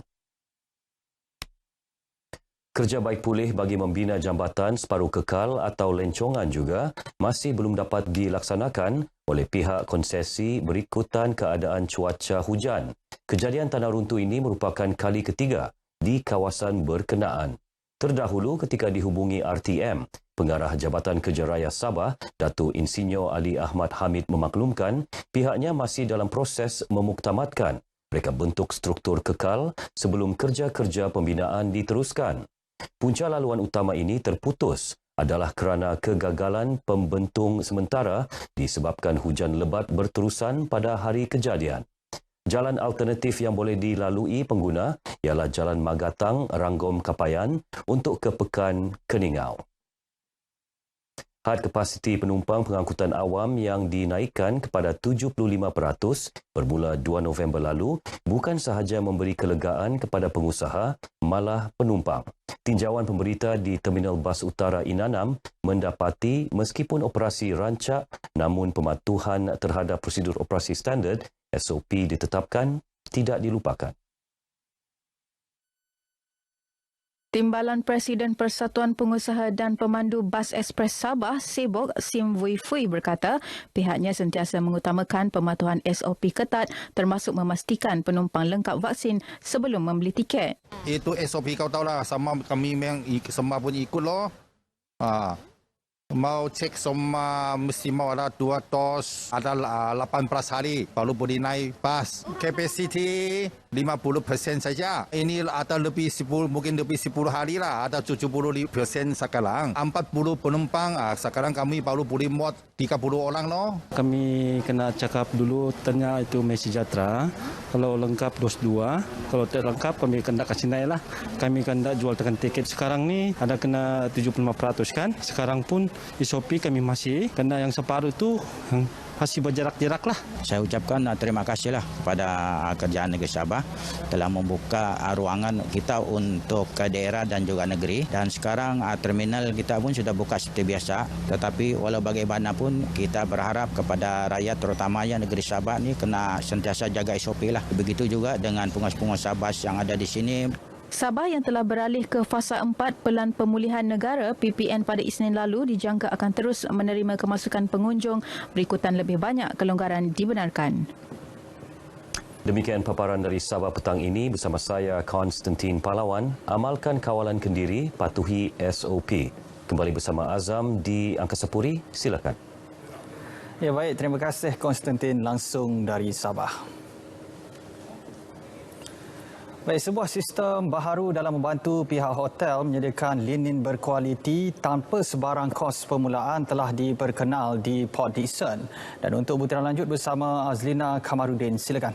Kerja baik pulih bagi membina jambatan separuh kekal atau lencongan juga masih belum dapat dilaksanakan oleh pihak konsesi berikutan keadaan cuaca hujan. Kejadian tanah runtuh ini merupakan kali ketiga di kawasan berkenaan. Terdahulu ketika dihubungi RTM, Pengarah Jabatan Kerja Raya Sabah, Datuk Insinyur Ali Ahmad Hamid memaklumkan pihaknya masih dalam proses memuktamadkan mereka bentuk struktur kekal sebelum kerja-kerja pembinaan diteruskan. Punca laluan utama ini terputus adalah kerana kegagalan pembentung sementara disebabkan hujan lebat berterusan pada hari kejadian. Jalan alternatif yang boleh dilalui pengguna ialah Jalan Magatang, Ranggom Kapayan untuk ke Pekan Keningau. Had kapasiti penumpang pengangkutan awam yang dinaikkan kepada 75% bermula 2 November lalu bukan sahaja memberi kelegaan kepada pengusaha, malah penumpang. Tinjauan pemberita di Terminal Bas Utara Inanam mendapati meskipun operasi rancak namun pematuhan terhadap prosedur operasi standard SOP ditetapkan tidak dilupakan. Timbalan Presiden Persatuan Pengusaha dan Pemandu Bas Ekspres Sabah, Sebok, Sim Vui Fui berkata pihaknya sentiasa mengutamakan pematuhan SOP ketat termasuk memastikan penumpang lengkap vaksin sebelum membeli tiket. Itu SOP kau tahulah, sama kami memang semua pun ikut loh. Mau cek semua mesti mau ada 2 tos, ada 18 hari baru boleh naik bas. Kapasiti 50% saja. Ini ada lebih 10, mungkin lebih 10 hari lah, ada 70% sekarang. 40 penumpang, sekarang kami baru boleh muat 30 orang loh. Kami kena cakap dulu, tanya itu Sejahtera. Kalau lengkap dos 2, kalau tidak lengkap kami kena kasih naik lah. Kami kena jual tekan tiket. Sekarang ni ada kena 75% kan. Sekarang pun SOP kami masih kena yang separuh tu masih berjarak-jarak lah. Saya ucapkan terima kasih lah kepada Kerajaan Negeri Sabah telah membuka ruangan kita untuk ke daerah dan juga negeri. Dan sekarang terminal kita pun sudah buka seperti biasa. Tetapi walau bagaimanapun kita berharap kepada rakyat terutama yang negeri Sabah ni kena sentiasa jaga SOP lah. Begitu juga dengan pengusaha-pengusaha bas yang ada di sini. Sabah yang telah beralih ke fasa 4 Pelan Pemulihan Negara PPN pada Isnin lalu dijangka akan terus menerima kemasukan pengunjung berikutan lebih banyak kelonggaran dibenarkan. Demikian paparan dari Sabah petang ini bersama saya Konstantin Pahlawan. Amalkan kawalan kendiri, patuhi SOP. Kembali bersama Azam di Angkasa Puri, silakan. Ya baik, terima kasih Konstantin langsung dari Sabah. Baik, sebuah sistem baharu dalam membantu pihak hotel menyediakan linen berkualiti tanpa sebarang kos permulaan telah diperkenal di Port Dickson. Dan untuk butiran lanjut bersama Azlina Kamarudin, silakan.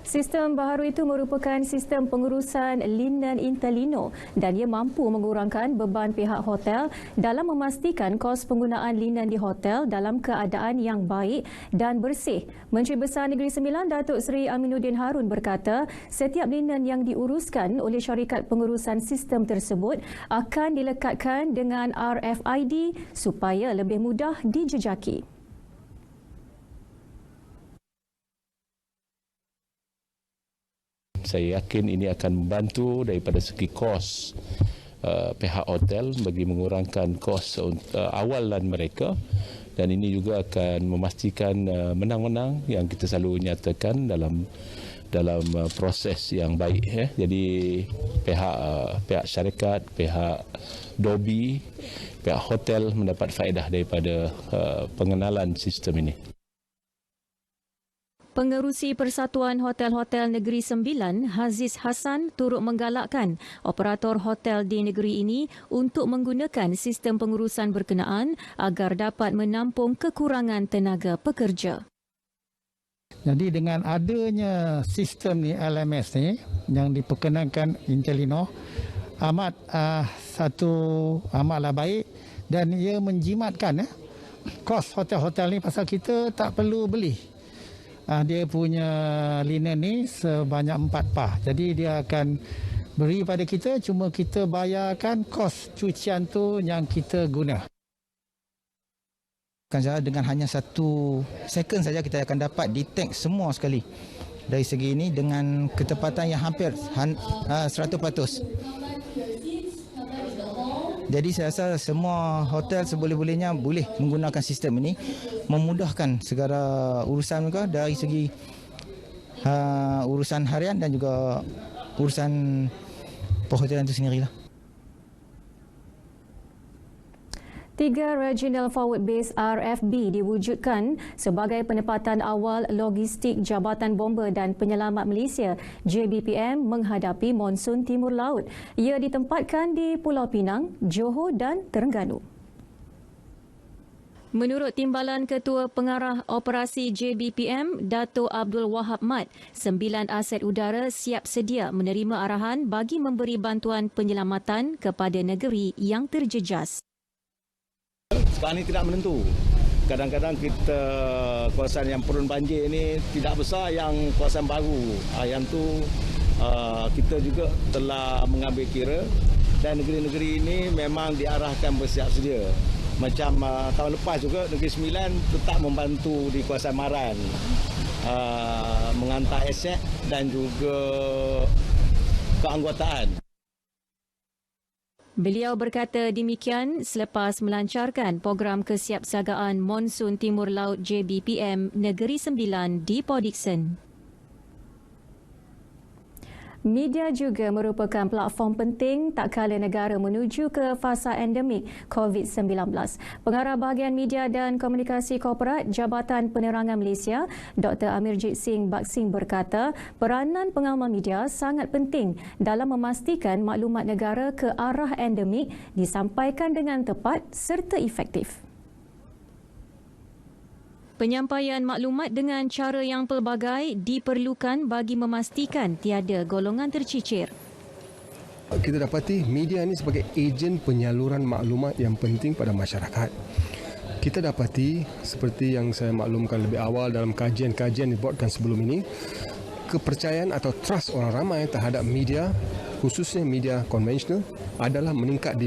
Sistem baharu itu merupakan sistem pengurusan linen Interlino dan ia mampu mengurangkan beban pihak hotel dalam memastikan kos penggunaan linen di hotel dalam keadaan yang baik dan bersih. Menteri Besar Negeri Sembilan Datuk Seri Aminuddin Harun berkata, setiap linen yang diuruskan oleh syarikat pengurusan sistem tersebut akan dilekatkan dengan RFID supaya lebih mudah dijejaki. Saya yakin ini akan membantu daripada segi kos pihak hotel bagi mengurangkan kos awalan mereka, dan ini juga akan memastikan menang-menang yang kita selalu nyatakan dalam proses yang baik. Jadi pihak syarikat, pihak Dobi, pihak hotel mendapat faedah daripada pengenalan sistem ini. Pengerusi Persatuan Hotel-Hotel Negeri Sembilan, Haziz Hassan, turut menggalakkan operator hotel di negeri ini untuk menggunakan sistem pengurusan berkenaan agar dapat menampung kekurangan tenaga pekerja. Jadi dengan adanya sistem ni LMS ni yang diperkenalkan Intelino amatlah baik dan ia menjimatkan kos hotel-hotel ni pasal kita tak perlu beli. Dia punya linen ni sebanyak 4 pah. Jadi dia akan beri pada kita, cuma kita bayarkan kos cucian tu yang kita guna. Dengan hanya 1 second saja kita akan dapat detect semua sekali. Dari segi ini dengan ketepatan yang hampir 100%. Jadi saya rasa semua hotel seboleh-bolehnya boleh menggunakan sistem ini, memudahkan segala urusan mereka dari segi urusan harian dan juga urusan perhotelan itu sendirilah. 3 Regional Forward Base RFB diwujudkan sebagai penempatan awal logistik Jabatan Bomber dan Penyelamat Malaysia JBPM menghadapi monsun Timur Laut. Ia ditempatkan di Pulau Pinang, Johor dan Terengganu. Menurut Timbalan Ketua Pengarah Operasi JBPM, Dato' Abdul Wahab Mat, 9 aset udara siap sedia menerima arahan bagi memberi bantuan penyelamatan kepada negeri yang terjejas. Sekarang ini tidak menentu. Kadang-kadang kita kawasan yang prone banjir ini tidak besar, yang kawasan baru. Yang tu kita juga telah mengambil kira dan negeri-negeri ini memang diarahkan bersiap sedia. Macam tahun lepas juga Negeri Sembilan tetap membantu di kawasan Maran menghantar aset dan juga keanggotaan. Beliau berkata demikian selepas melancarkan program kesiapsiagaan monsun Timur Laut JBPM Negeri Sembilan di Port Dickson. Media juga merupakan platform penting tak kala negara menuju ke fasa endemik COVID-19. Pengarah Bahagian Media dan Komunikasi Korporat Jabatan Penerangan Malaysia, Dr. Amirjit Singh Baksing berkata, peranan pengamal media sangat penting dalam memastikan maklumat negara ke arah endemik disampaikan dengan tepat serta efektif. Penyampaian maklumat dengan cara yang pelbagai diperlukan bagi memastikan tiada golongan tercicir. Kita dapati media ini sebagai ejen penyaluran maklumat yang penting pada masyarakat. Kita dapati seperti yang saya maklumkan lebih awal dalam kajian-kajian dibuatkan sebelum ini, kepercayaan atau trust orang ramai terhadap media, khususnya media konvensional, adalah meningkat di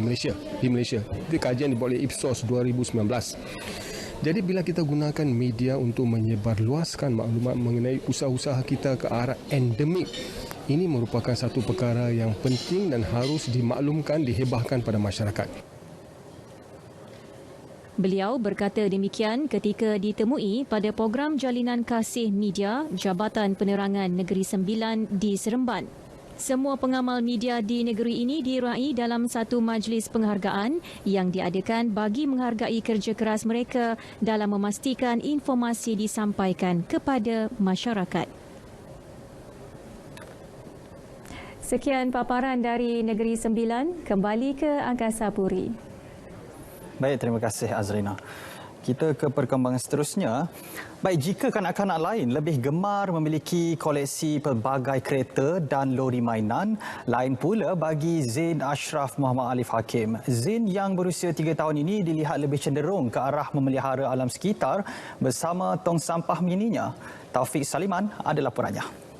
Malaysia. Itu kajian dibuat oleh Ipsos 2019. Jadi bila kita gunakan media untuk menyebarluaskan maklumat mengenai usaha-usaha kita ke arah endemik, ini merupakan satu perkara yang penting dan harus dimaklumkan, dihebahkan pada masyarakat. Beliau berkata demikian ketika ditemui pada program Jalinan Kasih Media Jabatan Penerangan Negeri Sembilan di Seremban. Semua pengamal media di negeri ini diraih dalam satu majlis penghargaan yang diadakan bagi menghargai kerja keras mereka dalam memastikan informasi disampaikan kepada masyarakat. Sekian paparan dari Negeri Sembilan, kembali ke Angkasa Puri. Baik, terima kasih Azrina. Kita ke perkembangan seterusnya. Baik, jika kanak-kanak lain lebih gemar memiliki koleksi pelbagai kereta dan lori mainan, lain pula bagi Zain Ashraf Muhammad Alif Hakim. Zain yang berusia 3 tahun ini dilihat lebih cenderung ke arah memelihara alam sekitar bersama tong sampah mininya. Taufik Saliman ada laporannya.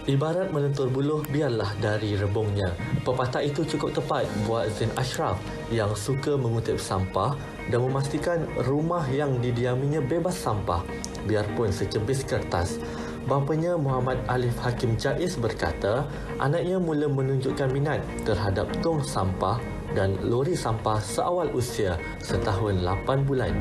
Ibarat melentur buluh, biarlah dari rebungnya. Pepatah itu cukup tepat buat Zain Ashraf yang suka mengutip sampah dan memastikan rumah yang didiaminya bebas sampah, biarpun secebis kertas. Bapanya Muhammad Alif Hakim Jaiz berkata, anaknya mula menunjukkan minat terhadap tong sampah dan lori sampah seawal usia setahun 8 bulan.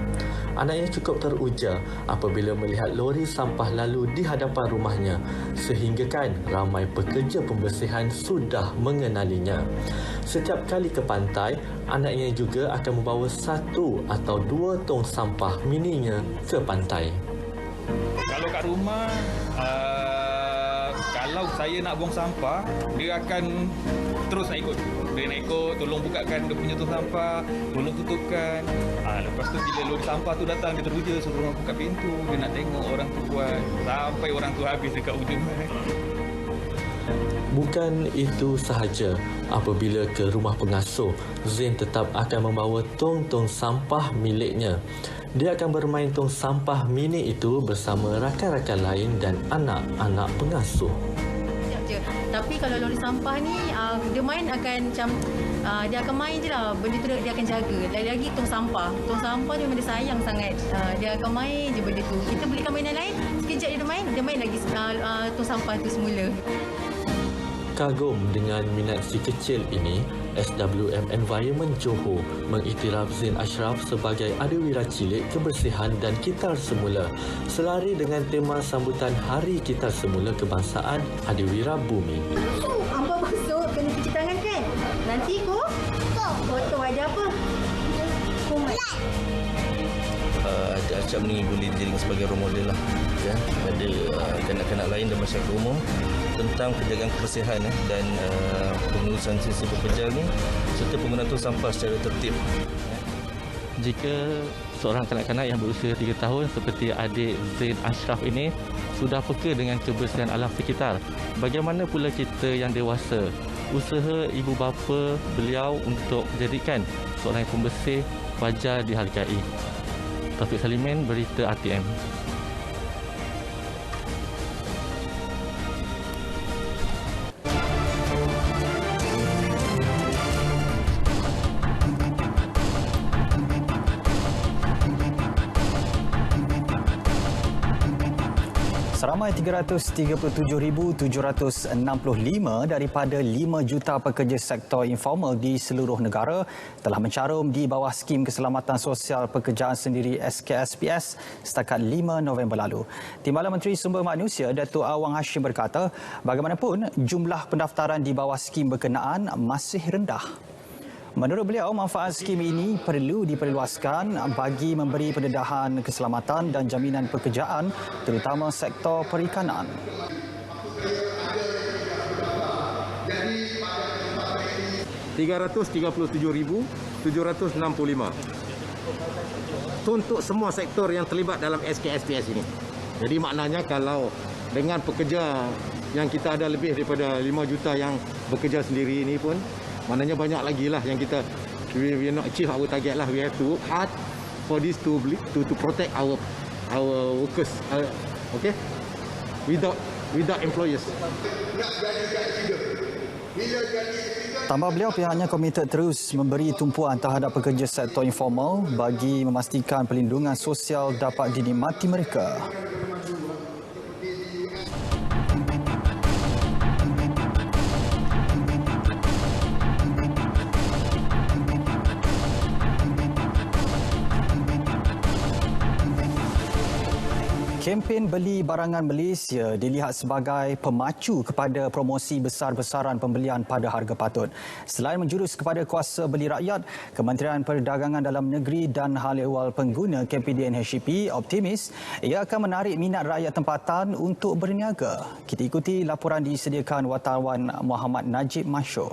Anaknya cukup teruja apabila melihat lori sampah lalu di hadapan rumahnya, sehinggakan ramai pekerja pembersihan sudah mengenalinya. Setiap kali ke pantai, anaknya juga akan membawa 1 atau 2 tong sampah mininya ke pantai. Kalau kat rumah, kalau kalau saya nak buang sampah, dia akan terus nak ikut. Dia nak ikut, tolong bukakan dia punya tong sampah, tolong tutupkan. Lepas tu bila lori sampah tu datang, dia teruja suruh orang buka pintu. Dia nak tengok orang tu buat sampai orang tu habis dekat ujung. Bukan itu sahaja, apabila ke rumah pengasuh, Zain tetap akan membawa tong-tong sampah miliknya. Dia akan bermain tong sampah mini itu bersama rakan-rakan lain dan anak-anak pengasuh. Tapi kalau lori sampah ni, dia main akan macam, dia akan main je lah. Benda tu dia akan jaga. Lagi-lagi tong sampah. Tong sampah dia memang dia sayang sangat. Dia akan main je benda tu. Kita belikan mainan lain, sekejap dia main lagi tong sampah tu semula. Kagum dengan minat si kecil ini, SWM Environment Johor mengiktiraf Zain Ashraf sebagai adawira cilik kebersihan dan kitar semula, selari dengan tema sambutan Hari Kitar Semula Kebangsaan Adawira Bumi. Apa masuk kena cuci tangan kan? Nanti kotor ada apa? Kumat. Acap ni boleh dijadikan sebagai role model lah kepada kanak-kanak lain dan masyarakat umum tentang penjagaan kebersihan dan pengurusan sisi pekerja ni serta penggunaan tong sampah secara tertib. Jika seorang kanak-kanak yang berusia 3 tahun seperti adik Zain Ashraf ini sudah peka dengan kebersihan alam sekitar, bagaimana pula kita yang dewasa? Usaha ibu bapa beliau untuk jadikan seorang pembersih wajar dihargai. Taufik Salimin, Berita RTM. Seramai 337,765 daripada 5 juta pekerja sektor informal di seluruh negara telah mencarum di bawah skim keselamatan sosial pekerjaan sendiri SKSPS setakat 5 November lalu. Timbalan Menteri Sumber Manusia Datuk Awang Hashim berkata, bagaimanapun jumlah pendaftaran di bawah skim berkenaan masih rendah. Menurut beliau, manfaat skim ini perlu diperluaskan bagi memberi pendedahan keselamatan dan jaminan pekerjaan terutama sektor perikanan. $337,765 untuk semua sektor yang terlibat dalam SKSPS ini. Jadi maknanya kalau dengan pekerja yang kita ada lebih daripada 5 juta yang bekerja sendiri ini pun, maknanya banyak lagi lah yang kita we not achieve our target lah. We have to work hard for this to protect our workers, okay, without employers. Tambah beliau, pihaknya komited terus memberi tumpuan terhadap pekerja sektor informal bagi memastikan perlindungan sosial dapat dinikmati mereka. Kempen beli barangan Malaysia dilihat sebagai pemacu kepada promosi besar-besaran pembelian pada harga patut. Selain menjurus kepada kuasa beli rakyat, Kementerian Perdagangan Dalam Negeri dan Hal Ehwal Pengguna KPDNHEP optimis ia akan menarik minat rakyat tempatan untuk berniaga. Kita ikuti laporan disediakan wartawan Muhammad Najib Masyur.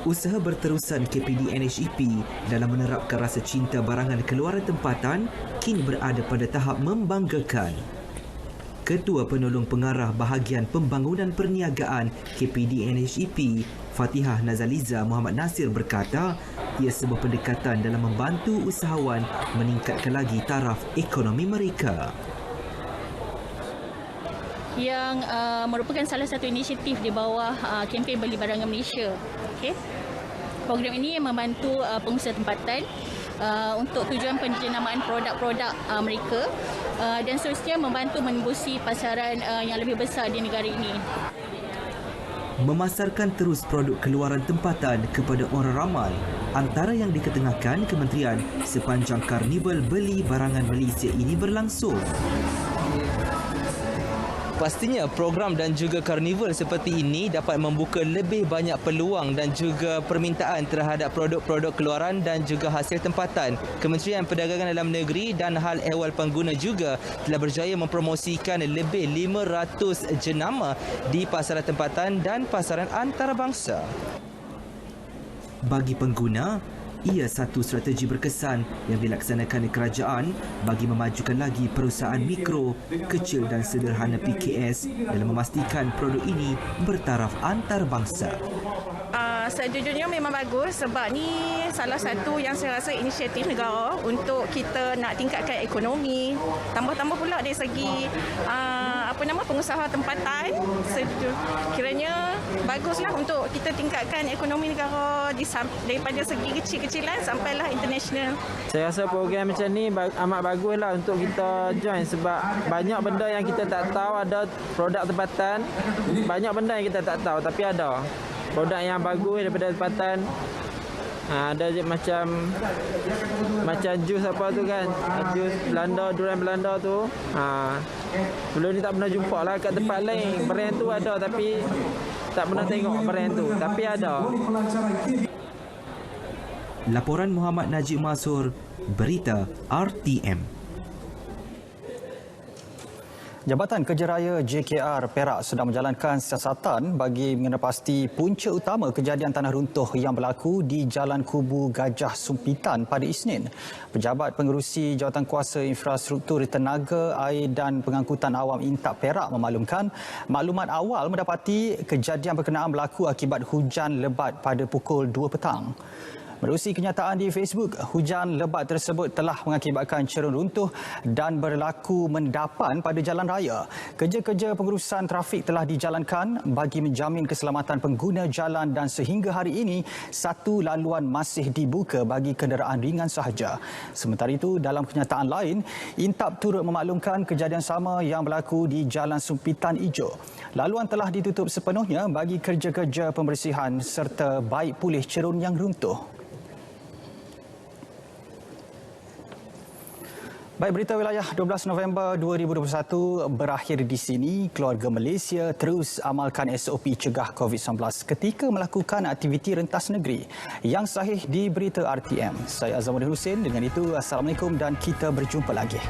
Usaha berterusan KPDNHEP dalam menerapkan rasa cinta barangan keluaran tempatan kini berada pada tahap membanggakan. Ketua Penolong Pengarah Bahagian Pembangunan Perniagaan KPDNHEP, Fatihah Nazaliza Muhammad Nasir berkata, ia sebuah pendekatan dalam membantu usahawan meningkatkan lagi taraf ekonomi mereka. Yang merupakan salah satu inisiatif di bawah kempen Beli Barangan Malaysia. Okay. Program ini membantu pengusaha tempatan untuk tujuan penjenamaan produk-produk mereka dan seterusnya membantu menembusi pasaran yang lebih besar di negara ini. Memasarkan terus produk keluaran tempatan kepada orang ramai antara yang diketengahkan kementerian sepanjang Karnival Beli Barangan Malaysia ini berlangsung. Pastinya program dan juga karnival seperti ini dapat membuka lebih banyak peluang dan juga permintaan terhadap produk-produk keluaran dan juga hasil tempatan. Kementerian Perdagangan Dalam Negeri dan Hal Ehwal Pengguna juga telah berjaya mempromosikan lebih 500 jenama di pasaran tempatan dan pasaran antarabangsa. Bagi pengguna, ia satu strategi berkesan yang dilaksanakan kerajaan bagi memajukan lagi perusahaan mikro, kecil dan sederhana PKS dalam memastikan produk ini bertaraf antarabangsa. Sejujurnya memang bagus sebab ni salah satu yang saya rasa inisiatif negara untuk kita nak tingkatkan ekonomi, tambah-tambah pula dari segi pengusaha tempatan. Kiranya baguslah untuk kita tingkatkan ekonomi negara daripada segi kecil-kecilan sampailah international. Saya rasa program macam ni amat baguslah untuk kita join sebab banyak benda yang kita tak tahu. Ada produk tempatan, banyak benda yang kita tak tahu tapi ada produk yang bagus daripada tempatan. Ada je macam jus apa tu kan, jus Belanda, durian Belanda tu. Belum ni tak pernah jumpa lah kat tempat lain. Brand tu ada tapi tak pernah tengok brand tu, tapi ada. Laporan Muhammad Najib Masur, Berita RTM. Jabatan Kerja Raya JKR Perak sedang menjalankan siasatan bagi mengenapasti punca utama kejadian tanah runtuh yang berlaku di Jalan Kubu Gajah Sumpitan pada Isnin. Pejabat Pengerusi Jawatankuasa Infrastruktur Tenaga, Air dan Pengangkutan Awam Intap Perak memaklumkan maklumat awal mendapati kejadian berkenaan berlaku akibat hujan lebat pada pukul 2 petang. Menerusi kenyataan di Facebook, hujan lebat tersebut telah mengakibatkan cerun runtuh dan berlaku mendapan pada jalan raya. Kerja-kerja pengurusan trafik telah dijalankan bagi menjamin keselamatan pengguna jalan dan sehingga hari ini satu laluan masih dibuka bagi kenderaan ringan sahaja. Sementara itu, dalam kenyataan lain, Intap turut memaklumkan kejadian sama yang berlaku di Jalan Sumpitan Ijo. Laluan telah ditutup sepenuhnya bagi kerja-kerja pembersihan serta baik pulih cerun yang runtuh. Baik, berita wilayah 12 November 2021 berakhir di sini. Keluarga Malaysia terus amalkan SOP cegah COVID-19 ketika melakukan aktiviti rentas negeri. Yang sahih di Berita RTM. Saya Azamuddin Hussein. Dengan itu, Assalamualaikum dan kita berjumpa lagi.